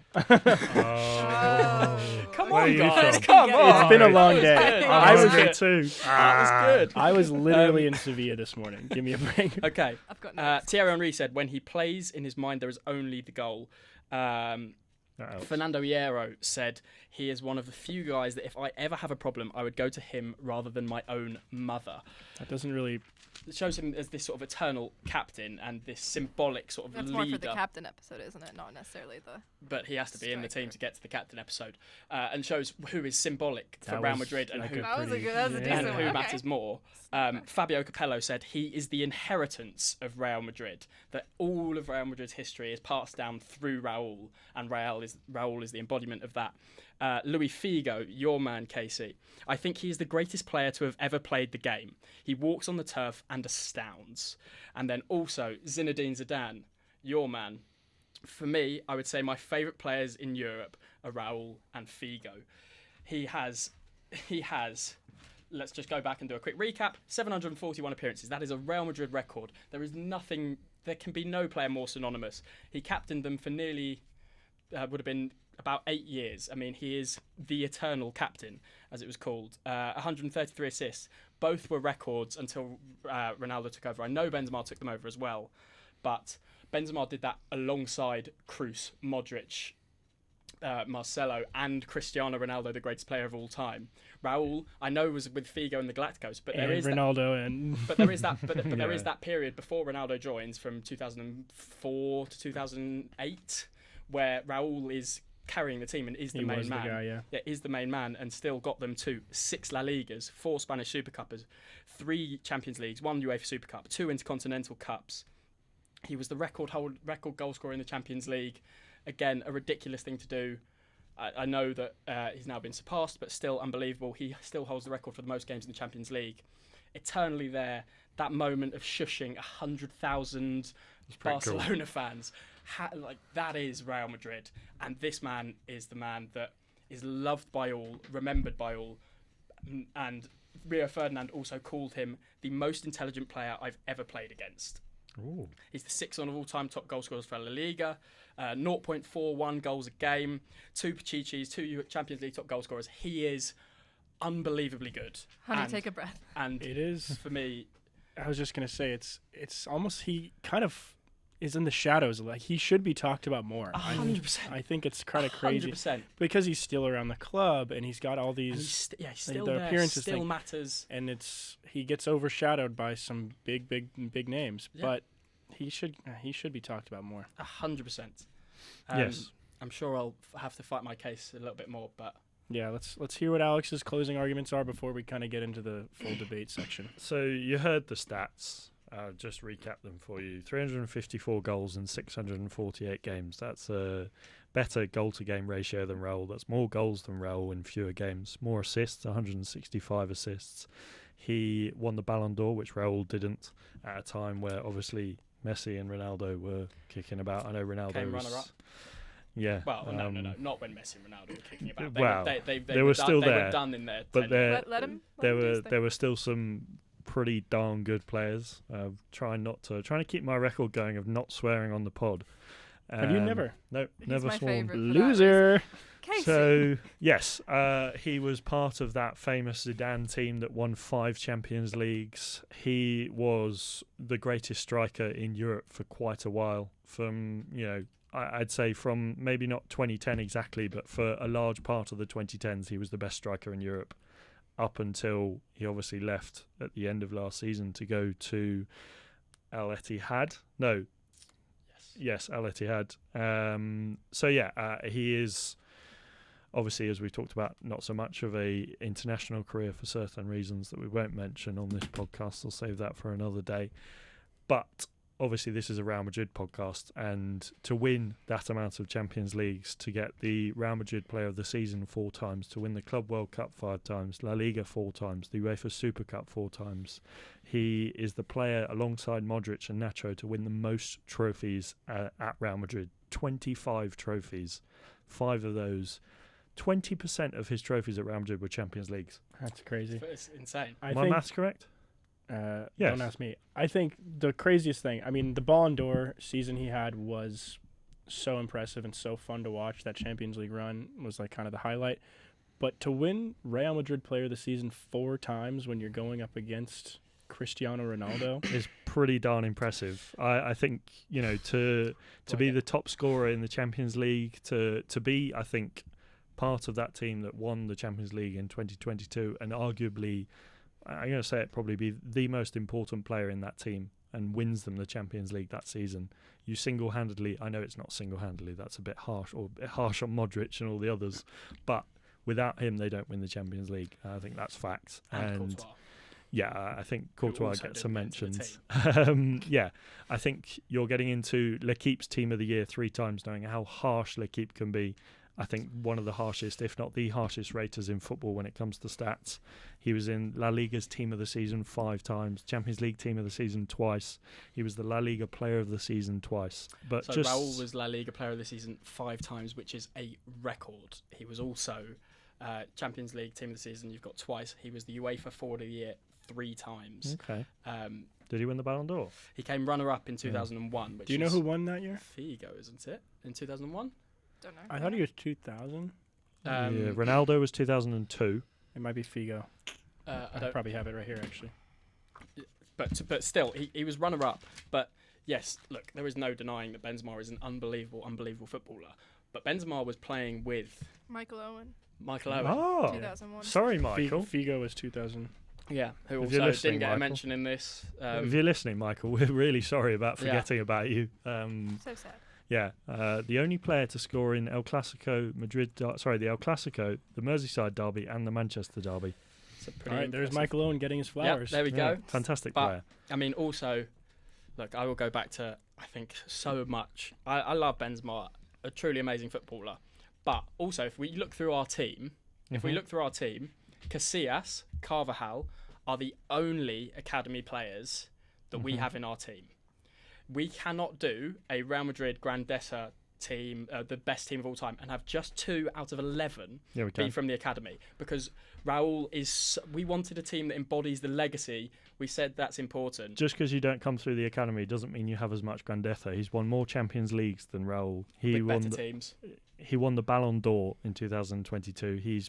A: Oh.
C: Come
A: Where are
C: on,
A: you
C: guys.
A: from?
C: Come
D: It's
C: on.
B: It's been a
A: That
B: long
C: was
B: day.
C: good.
B: I
A: I'm
B: was
A: hungry too.
C: That was good.
B: I was literally in Sevilla this morning. Give me a break.
C: Okay.
D: I've got notes.
C: Thierry Henry said when he plays in his mind there is only the goal.
A: That helps.
C: Fernando Hierro said he is one of the few guys that if I ever have a problem, I would go to him rather than my own mother.
B: That doesn't really.
C: It shows him as this sort of eternal captain and this symbolic sort of
D: That's more for
C: leader.
D: the captain episode, isn't it? Not necessarily the.
C: But he has to be in the team
D: Striker.
C: to get to the captain episode, and shows who is symbolic for
B: That
C: Real
B: was
C: Madrid and
B: like
C: who
B: a
D: That was a
B: pretty-
D: good. That was a
B: yeah.
D: decent
C: and
D: one.
C: who
D: Okay.
C: matters more. Fabio Capello said he is the inheritance of Real Madrid, that all of Real Madrid's history is passed down through Raul, and Raul is the embodiment of that. Luis Figo, your man, Casey, I think he is the greatest player to have ever played the game. He walks on the turf and astounds. And then also Zinedine Zidane, your man. For me, I would say my favourite players in Europe are Raul and Figo. He has, let's just go back and do a quick recap. 741 appearances. That is a Real Madrid record. There can be no player more synonymous. He captained them for nearly, would have been about 8 years. I mean, he is the eternal captain, as it was called. 133 assists. both were records until Ronaldo took over. I know Benzema took them over as well, but Benzema did that alongside Kroos, Modric, Marcelo, and Cristiano Ronaldo, the greatest player of all time. Raul, I know, was with Figo and the Galacticos, but there is
B: Ronaldo and
C: but there is that there is that period before Ronaldo joins, from 2004 to 2008, where Raul is carrying the team and is the main man.
B: The guy,
C: yeah, is the main man, and still got them to 6 La Ligas, 4 Spanish Super Cups, 3 Champions Leagues, 1 UEFA Super Cup, 2 Intercontinental Cups. He was the record goal scorer in the Champions League. Again, a ridiculous thing to do. I know that he's now been surpassed, but still unbelievable. He still holds the record for the most games in the Champions League. Eternally there, that moment of shushing 100,000 Barcelona fans. That is Real Madrid. And this man is the man that is loved by all, remembered by all. And Rio Ferdinand also called him the most intelligent player I've ever played against.
A: Ooh.
C: He's the 6th on all-time top goal scorers for La Liga, 0.41 goals a game, 2 Pichichis, 2 Champions League top goal scorers. He is unbelievably good.
D: Honey, take a breath.
C: And
B: it is
C: for me.
B: I was just gonna say it's almost, he kind of is in the shadows. Like, he should be talked about more.
C: 100%.
B: I think it's kind of crazy
C: 100%.
B: because he's still around the club and he's got all these.
C: He's still
B: the
C: there.
B: appearances
C: Still
B: thing.
C: matters.
B: And he gets overshadowed by some big names,
C: Yeah.
B: but he should be talked about more.
C: 100%.
A: Yes.
C: I'm sure I'll have to fight my case a little bit more, but
B: Yeah, let's hear what Alex's closing arguments are before we kind of get into the full debate section.
A: So you heard the stats. Just recap them for you. 354 goals in 648 games. That's a better goal-to-game ratio than Raul. That's more goals than Raul in fewer games. More assists, 165 assists. He won the Ballon d'Or, which Raul didn't, at a time where obviously Messi and Ronaldo were kicking about. I know Ronaldo
C: came
A: was
C: runner-up.
A: Yeah.
C: Well, no, not when Messi and Ronaldo were kicking about.
A: They were still
C: they
A: there,
C: were done in their
A: but
C: tenure.
D: Let him.
A: there were still some pretty darn good players. Trying to keep my record going of not swearing on the pod.
B: Have you never?
A: No,
D: He's
A: never
D: my
A: sworn.
D: favourite.
B: Loser.
D: Casey.
A: So yes, he was part of that famous Zidane team that won 5 Champions Leagues. He was the greatest striker in Europe for quite a while. From I'd say from maybe not 2010 exactly, but for a large part of the 2010s, he was the best striker in Europe. Up until he obviously left at the end of last season to go to Al Ittihad. No. Yes, Al Ittihad. He is obviously, as we talked about, not so much of a international career for certain reasons that we won't mention on this podcast. I'll save that for another day. But obviously, this is a Real Madrid podcast, and to win that amount of Champions Leagues, to get the Real Madrid Player of the Season 4 times, to win the Club World Cup 5 times, La Liga 4 times, the UEFA Super Cup 4 times, he is the player alongside Modric and Nacho to win the most trophies at Real Madrid. 25 trophies. 5 of those. 20% of his trophies at Real Madrid were Champions Leagues.
B: That's crazy.
C: It's insane.
A: My maths correct?
B: Yes.
A: Don't
B: ask me. I think the craziest thing, the Ballon d'Or season he had was so impressive and so fun to watch. That Champions League run was like kind of the highlight. But to win Real Madrid Player of the Season 4 times when you're going up against Cristiano Ronaldo
A: is pretty darn impressive. I think, to be the top scorer in the Champions League, to be, I think, part of that team that won the Champions League in 2022, and arguably, I'm going to say it, probably be the most important player in that team, and wins them the Champions League that season. You single-handedly, I know it's not single-handedly, that's a bit harsh, or a bit harsh on Modric and all the others, but without him they don't win the Champions League. I think that's fact.
C: And Courtois.
A: Yeah, I think Courtois
C: also
A: gets some
C: didn't get into
A: mentions. I think you're getting into L'Equipe's Team of the Year 3 times, knowing how harsh L'Equipe can be. I think one of the harshest, if not the harshest raters in football when it comes to stats. He was in La Liga's Team of the Season 5 times, Champions League Team of the Season twice. He was the La Liga Player of the Season twice. But
C: so Raul was La Liga Player of the Season 5 times, which is a record. He was also Champions League Team of the Season. You've got twice. He was the UEFA Forward of the Year 3 times.
A: Okay. Did he win the Ballon d'Or?
C: He came runner-up in 2001. Which
B: Do you know who won that year?
C: Figo, isn't it? In 2001?
D: Don't know.
B: I thought he was 2000.
A: Ronaldo was 2002.
B: It might be Figo. I probably have it right here, actually.
C: But still, he was runner-up. But yes, look, there is no denying that Benzema is an unbelievable footballer. But Benzema was playing with
D: Michael Owen,
C: Michael Owen.
A: Oh,
D: 2001.
A: sorry, Michael.
B: Figo was 2000.
C: Yeah, who
A: If you're
C: also
A: listening,
C: didn't get a
A: Michael.
C: mention in this.
A: If you're listening, Michael, we're really sorry about
C: Yeah.
A: forgetting about you.
D: So sad.
A: Yeah, the only player to score in El Clasico, the El Clasico, the Merseyside derby, and the Manchester derby.
C: It's a
B: All
C: pretty
B: right, there's
C: impressive-
B: Michael Owen getting his flowers.
C: Yep, there we
A: Yeah,
C: go.
A: fantastic
C: But-
A: player.
C: I mean, also, look, I will go back to, I think, so much. I love Benzema, a truly amazing footballer. But also, if we look through our team, Casillas, Carvajal are the only academy players that we have in our team. We cannot do a Real Madrid Grandeza team, the best team of all time, and have just 2 out of 11
A: Yeah, we
C: be
A: can.
C: from the academy, because Raul is. We wanted a team that embodies the legacy. We said that's important.
A: Just because you don't come through the academy doesn't mean you have as much grandeza. He's won more Champions Leagues than Raul. He
C: With
A: won
C: better teams.
A: He won the Ballon d'Or in 2022. He's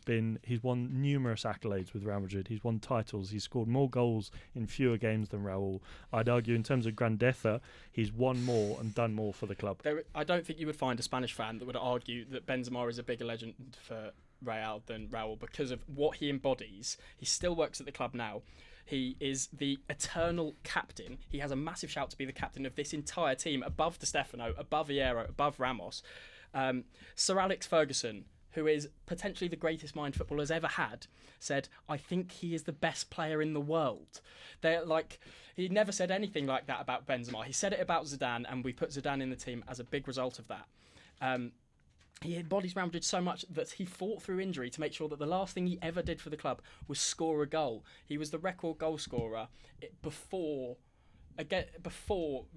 A: won numerous accolades with Real Madrid. He's won titles. He's scored more goals in fewer games than Raul. I'd argue in terms of grandeza, he's won more and done more for the club.
C: I don't think you would find a Spanish fan that would argue that Benzema is a bigger legend for Real than Raul because of what he embodies. He still works at the club now. He is the eternal captain. He has a massive shout to be the captain of this entire team, above Di Stefano, above Vieira, above Ramos. Sir Alex Ferguson, who is potentially the greatest mind footballers ever had, said, "I think he is the best player in the world." He never said anything like that about Benzema. He said it about Zidane, and we put Zidane in the team as a big result of that. He embodies Real Madrid so much that he fought through injury to make sure that the last thing he ever did for the club was score a goal. He was the record goal scorer before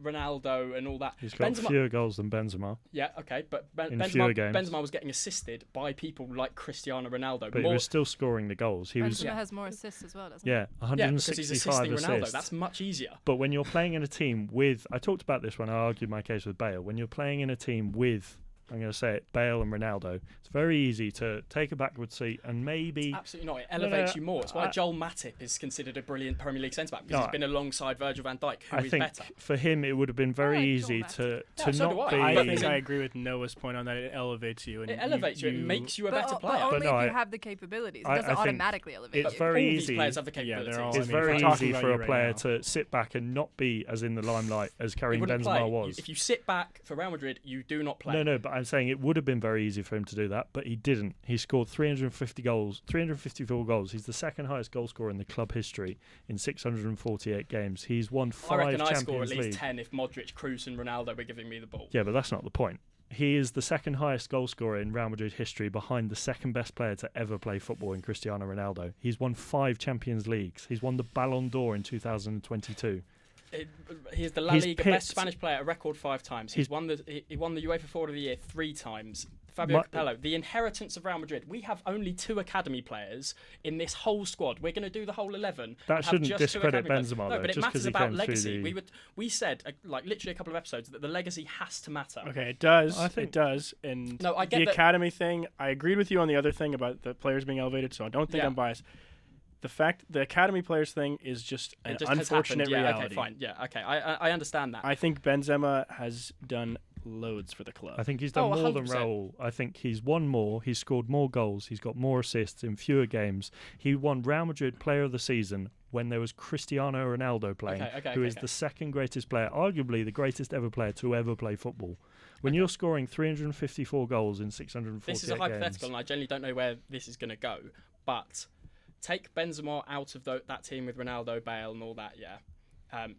C: Ronaldo and all that.
A: He's got fewer goals than Benzema.
C: Yeah, okay, but
A: In fewer games.
C: Benzema was getting assisted by people like Cristiano Ronaldo.
A: But he was still scoring the goals. He was
D: Benzema has more assists as well, doesn't
A: yeah,
C: because he's
A: 165
C: assisting
A: assists.
C: Ronaldo. That's much easier.
A: But when you're playing in a team with, I talked about this when I argued my case with Bale. When you're playing in a team with, I'm going to say it, Bale and Ronaldo, it's very easy to take a backward seat and maybe...
C: Absolutely not. It elevates you more. It's why Joel Matip is considered a brilliant Premier League centre-back, because he's been alongside Virgil van Dijk, who
A: I
C: is
A: think
C: better.
A: for him it would have been very
D: like
A: easy
D: Joel
A: to
C: Yeah, so
A: not
C: do I.
A: be...
B: I
C: But
B: think I agree with Noah's point on that. It elevates you. And
C: It elevates you. It makes you a better
D: But
C: player.
D: only
A: no,
D: if you
A: I-
D: have the capabilities. It
A: I
D: doesn't
A: think
D: automatically elevate
A: it's
D: you.
A: very
C: All
A: easy.
C: these players have the
B: Yeah,
C: capabilities.
B: they're all-
A: It's
B: I mean,
A: very
B: if we're talking
A: easy
B: about
A: for
B: you
A: a
B: right
A: player
B: now.
A: to sit back and not be as in the limelight as
C: You
A: Karim
C: wouldn't
A: Benzema
C: play.
A: was.
C: If you sit back for Real Madrid, you do not play.
A: No, but I'm saying it would have been very easy for him to do that, but he didn't. He scored 354 goals. He's the second highest goal scorer in the club history in 648 games. He's won 5
C: I reckon
A: Champions
C: I score at least
A: League.
C: 10 if Modric, Kroos and Ronaldo were giving me the ball.
A: Yeah, but that's not the point. He is the second highest goal scorer in Real Madrid history, behind the second best player to ever play football in Cristiano Ronaldo. He's won 5 Champions Leagues. He's won the Ballon d'Or in 2022.
C: He is the La
A: He's
C: Liga
A: picked-
C: best Spanish player a record 5 times. He won the UEFA Forward of the Year 3 times. Fabio
A: Ma-
C: Capello, the inheritance of Real Madrid. We have only 2 academy players in this whole squad. We're going to do the whole 11.
A: That
C: and have
A: shouldn't
C: just 2
A: discredit
C: academy players.
A: Benzema,
C: No,
A: though,
C: but it
A: just 'cause
C: matters
A: he
C: about
A: came through
C: legacy.
A: the-
C: We said literally a couple of episodes that the legacy has to matter.
B: Okay, it does.
A: I think-
B: It does. And
C: No, I get
B: the
C: that-
B: academy thing, I agreed with you on the other thing about the players being elevated, so I don't think
C: Yeah.
B: I'm biased. The academy players thing is just an
C: It just has
B: unfortunate
C: happened.
B: reality.
C: Yeah, okay, fine. Yeah, okay. I understand that.
B: I think Benzema has done loads for the club.
A: I think he's done
C: Oh,
A: more than
C: 100%.
A: Raul. I think he's won more. He's scored more goals. He's got more assists in fewer games. He won Real Madrid Player of the Season when there was Cristiano Ronaldo playing, who is the second greatest player, arguably the greatest ever player to ever play football. When you're scoring 354 goals in 648
C: This is a hypothetical,
A: games,
C: and I generally don't know where this is going to go. But take Benzema out of that team with Ronaldo, Bale, and all that. Yeah,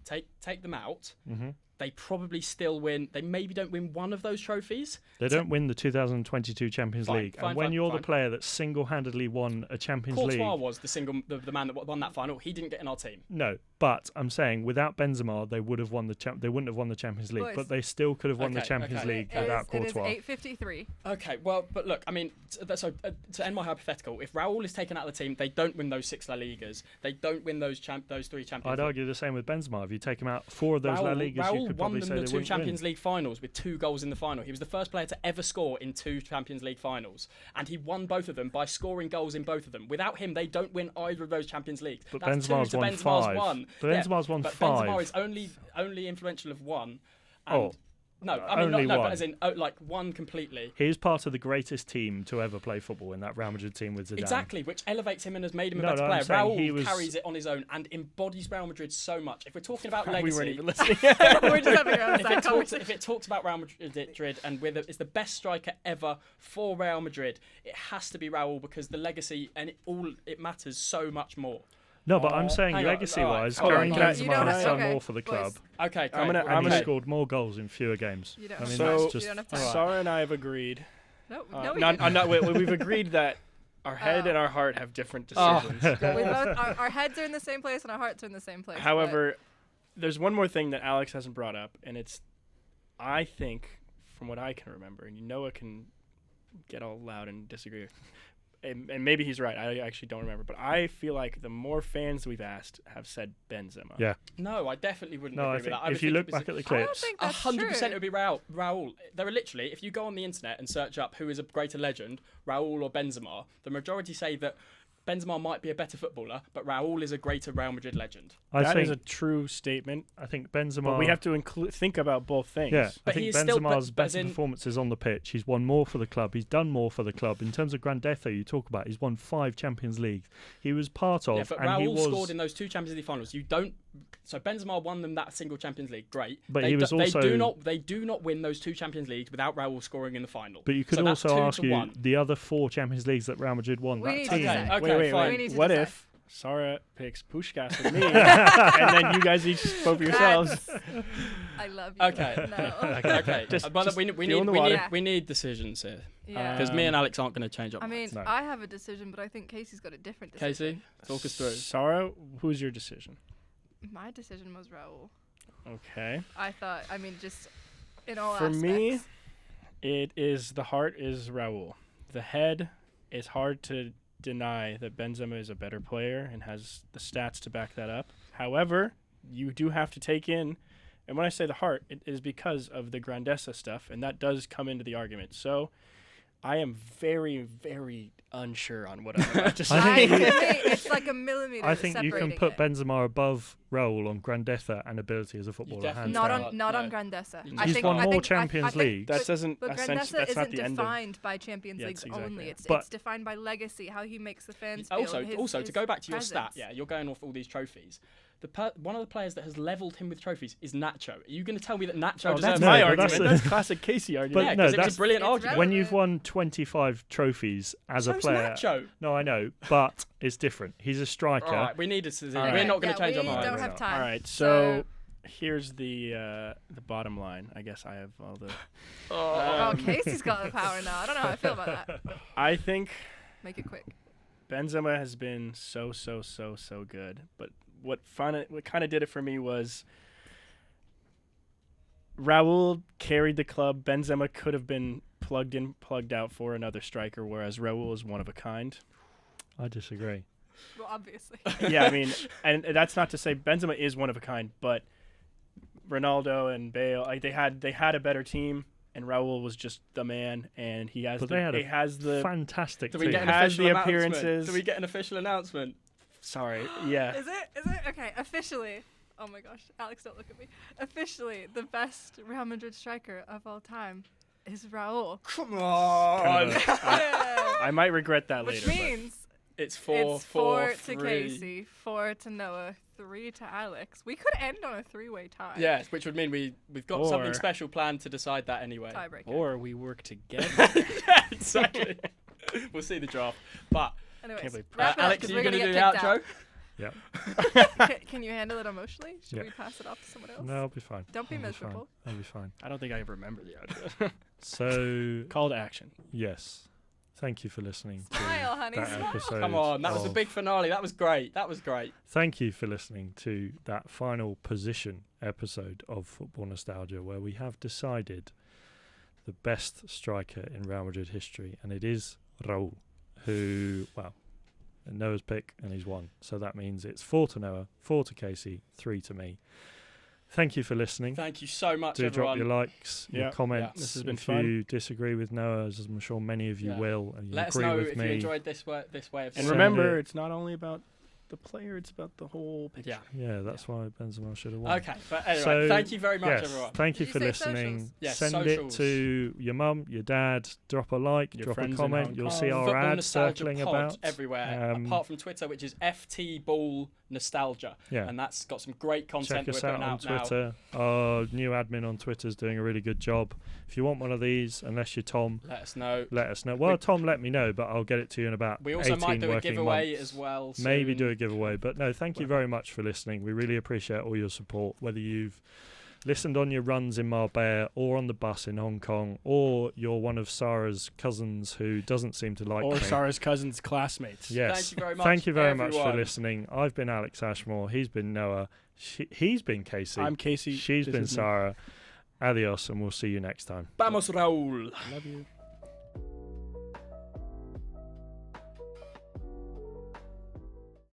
C: take them out.
A: Mhm.
C: They probably still win. They maybe don't win one of those trophies.
A: they don't win the 2022 Champions
C: Fine,
A: League.
C: fine,
A: And when
C: fine,
A: you're
C: fine.
A: the player that single-handedly won a Champions
C: Courtois
A: League,
C: was the man that won that final. He didn't get in our team.
A: no, but I'm saying without Benzema, they would have won they wouldn't have won the Champions League,
D: Boys.
A: but they still could have won the
C: Okay,
A: Champions
C: okay.
A: League
D: It
A: without
D: is, it is
A: Courtois.
D: 8:53.
C: Okay, well, but look, I mean, to end my hypothetical, if Raul is taken out of the team, they don't win those 6 La Ligas. They don't win those 3 Champions
A: I'd
C: League.
A: argue the same with Benzema. If you take him out 4 of those La Ligas, you could
C: won
A: probably
C: them
A: say
C: the
A: they
C: 2
A: wouldn't
C: Champions
A: win.
C: League finals with 2 goals in the final. He was the first player to ever score in 2 Champions League finals, and he won both of them by scoring goals in both of them. Without him, they don't win either of those Champions Leagues.
A: But
C: That's
A: Benzema's
C: 2 to
A: won
C: Benzema's
A: 5.
C: 1.
A: But Benzema's won
C: but
A: 5.
C: Benzema is only influential of 1. And
A: Oh,
C: no, I mean
A: only
C: no,
A: one.
C: but as in like 1 completely.
A: He's part of the greatest team to ever play football in that Real Madrid team with Zidane.
C: Exactly, which elevates him and has made him a
A: No,
C: better
A: no, I'm
C: player.
A: saying he
C: Raul
A: was-
C: carries it on his own and embodies Real Madrid so much. If we're talking about
B: We
C: legacy,
B: weren't even listening.
D: We're just having a side conversation.
C: if it talks about Real Madrid and is the best striker ever for Real Madrid, it has to be Raul because the legacy and it matters so much more.
A: No, but I'm saying
C: hang on,
A: legacy-wise,
C: alright,
A: Karim
C: hold on.
A: Benzema
D: You don't
A: has
D: have-
A: done
D: okay,
A: more for the
D: boys.
A: club,
C: Okay,
B: I'm gonna-
A: and
B: I'm
A: he
B: gonna-
A: scored more goals in fewer games.
D: You don't
A: I mean,
D: have
A: that's
B: So-
A: just
D: you don't have time.
B: Sarah and I have agreed.
D: No,
B: We've agreed that our head and our heart have different
C: Oh.
B: decisions.
D: we both, our heads are in the same place and our hearts are in the same place.
B: However, there's one more thing that Alex hasn't brought up, and it's, I think, from what I can remember, and Noah can get all loud and disagree, and maybe he's right. I actually don't remember, but I feel like the more fans we've asked have said Benzema.
A: Yeah.
C: No, I definitely wouldn't
A: No,
C: agree
A: I
C: with
A: think
C: that. I would
A: if you
C: think
A: look
C: it was
A: back at the
D: I don't
A: clips,
D: think that's
C: 100% it
D: true.
C: would be Raul. There are literally, if you go on the internet and search up who is a greater legend, Raul or Benzema, the majority say that Benzema might be a better footballer, but Raul is a greater Real Madrid legend.
B: That
A: I
B: is a
A: think
B: true statement,
A: I think Benzema.
B: but we have to think about both things.
A: Yeah, I
C: But he
A: think
C: is still-
A: Benzema's
C: but as
A: better
C: in-
A: performances on the pitch. He's won more for the club. He's done more for the club. In terms of Grandezza, you talk about, he's won 5 Champions Leagues. He was part of,
C: Yeah, but
A: and he
C: Raul
A: was.
C: scored in those 2 Champions League finals. So Benzema won them that single Champions League. Great.
A: But
C: they
A: he was also-
C: They do not win those 2 Champions Leagues without Raul scoring in the final.
A: But you could
C: So that's
A: also
C: 2
A: ask
C: to
A: you
C: 1.
A: the other 4 Champions Leagues that Real Madrid won.
D: We
A: That
D: need to
A: team.
D: decide.
C: Okay,
B: wait.
C: fine.
D: We need to
B: What
D: decide.
B: if Sarah picks Pushkas with me, and then you guys each vote for yourselves?
D: I love you.
C: Okay.
D: No.
C: Okay.
B: Just
C: But we
B: feel in the water.
C: need decisions here
D: Yeah.
C: because me and Alex aren't going to change up.
D: I mean,
A: No.
D: I have a decision, but I think Casey's got a different decision.
C: Casey, talk us through.
B: Sarah, who's your decision?
D: My decision was Raul.
B: Okay.
D: I thought, I mean, just in all
B: For
D: aspects.
B: me, it is the heart is Raul. The head is hard to deny that Benzema is a better player and has the stats to back that up. However, you do have to take in, and when I say the heart, it is because of the Grandezza stuff, and that does come into the argument. So I am very, very unsure on what I'm about to say.
A: I think-
D: It's like a millimeter.
A: I think you can
D: separating
A: put
D: it.
A: Benzema above Raul on Grandezza and ability as a footballer.
C: definitely
A: Hands
D: Not
A: down.
C: Right.
D: on, not on
C: No.
D: Grandezza.
C: He's
D: I
A: He's
D: think,
A: won
D: I
A: more
D: think,
A: Champions
D: I think,
A: Leagues.
B: That doesn't
D: But
B: essentially,
D: Grandezza
B: that's not
D: isn't
B: the end of.
D: defined by Champions
B: Yes,
D: Leagues
B: exactly.
D: only.
A: But-
D: It's defined by legacy, how he makes the fans feel.
C: Also, to go back to your stat,
D: presence.
C: yeah, you're going off all these trophies. One of the players that has leveled him with trophies is Nacho. Are you going to tell me that Nacho
B: Oh,
C: deserves
B: that's
A: No,
B: my
A: but
B: argument.
A: that's
B: That's classic Casey
A: But
B: argument.
C: Yeah,
A: no,
C: because it was
A: that's-
C: a brilliant
D: It's
C: argument.
A: When you've
D: relevant.
A: won 25 trophies as a
C: So's
A: player.
C: Nacho.
A: No, I know, but it's different. He's a striker.
C: All right, we need a decision.
B: All right.
C: We're not going to
D: Yeah,
C: change our
D: we
C: mind.
D: don't
A: No,
D: have
A: no.
D: time.
B: All right, so here's the bottom line. I guess I have all the.
D: Oh, Casey's got the power now. I don't know how I feel about that.
B: I think
D: Make it quick.
B: Benzema has been so good, but what kind of did it for me was Raul carried the club. Benzema could have been plugged in, plugged out for another striker, whereas Raul is one of a kind.
A: I disagree.
D: Well, obviously.
B: Yeah, I mean, and that's not to say Benzema is one of a kind, but Ronaldo and Bale, like they had a better team, and Raul was just the man, and he has
A: But
B: the,
A: they had a
B: he has the
A: Fantastic
C: Do we
A: team.
C: get an
B: has
C: official
B: the
C: announcement?
B: appearances.
C: Do we get an official announcement?
B: sorry, yeah.
D: Is it? Okay, officially. Oh my gosh. Alex, don't look at me. Officially, the best Real Madrid striker of all time is Raul.
C: Come on.
D: Yeah.
B: I might regret that
D: Which
B: later.
D: means
C: It's 4,
D: it's 4 to
C: 3.
D: Casey, 4 to Noah, 3 to Alex. We could end on a 3-way tie.
C: Yes, which would mean we've got
B: Or-
C: something special planned to decide that anyway.
D: Tiebreaker.
B: Or we work together.
C: Yeah, exactly. We'll see the draft. But
D: Anyways,
B: Can't believe-
D: wrap it up,
C: Alex,
D: 'cause
C: are
D: we're
C: you going to
D: gonna
C: do the
D: get
C: outro?
D: kicked
A: Yeah.
D: out. Can you handle it emotionally? Should
A: Yeah.
D: we pass it off to someone else?
A: No, I'll be fine.
D: Don't be
A: I'll
D: miserable.
A: Fine. I'll be fine.
B: I don't think I remember the outro.
A: So,
B: Call to action.
A: yes. Thank you for listening
D: Smile,
A: to
D: honey,
A: that
D: smile.
A: episode.
C: Come on, that was the
A: of-
C: big finale. That was great. That was great.
A: Thank you for listening to that final position episode of Football Nostalgia, where we have decided the best striker in Real Madrid history, and it is Raul, who, well, Noah's pick, and he's won. So that means it's 4 to Noah, 4 to Casey, 3 to me. thank you for listening.
C: Thank you so much,
A: Do drop
C: everyone.
A: your likes, your
B: Yeah.
A: comments.
B: Yeah, this has been
A: if
B: fun.
A: you disagree with Noah, as I'm sure many of you
C: Yeah.
A: will, and you
C: Let us
A: agree
C: know
A: with
C: if
A: me.
C: you enjoyed this way of
B: And
A: Send
B: remember,
A: it.
B: it's not only about the player; it's about the whole picture.
C: Yeah.
A: Yeah, that's why Benzema should have won.
C: Okay, but anyway,
A: So,
C: thank you very much,
A: Yes,
C: everyone.
A: thank you
D: Did
A: for
D: you say
A: listening.
D: socials?
C: Yes,
A: Send
C: socials.
A: it to your mum, your dad. Drop a like,
B: Your
A: drop a
B: friends in
A: comment.
B: Hong
A: You'll
B: Kong.
A: see our
C: Football
A: ad
C: Nostalgia
A: circling
C: Pod
A: about
C: everywhere, apart from Twitter, which is FT Ball Nostalgia,
A: Yeah.
C: and that's got some great content
A: Check us
C: we're
A: out
C: putting
A: on
C: out now.
A: Twitter. Our new admin on Twitter is doing a really good job. If you want one of these, unless you're Tom,
C: Let us know.
A: let us know. Well, Tom, let me know, but I'll get it to you in about
C: We also
A: 18
C: might do a
A: working
C: giveaway
A: months.
C: as well.
A: Maybe
C: soon.
A: do a giveaway. But no, thank you very much for listening. We really appreciate all your support, whether you've listened on your runs in Marbella or on the bus in Hong Kong, or you're one of Sarah's cousins who doesn't seem to like
B: Or
A: me.
B: Sarah's cousin's classmates.
A: Yes.
C: Thank you very much.
A: Thank you very much for
C: everyone.
A: listening. I've been Alex Ashmore. He's been Noah. He's been Casey.
B: I'm Casey.
A: She's
B: This
A: been
B: is me.
A: Sarah. Adios, and we'll see you next time.
C: Vamos, Raúl.
B: Love you.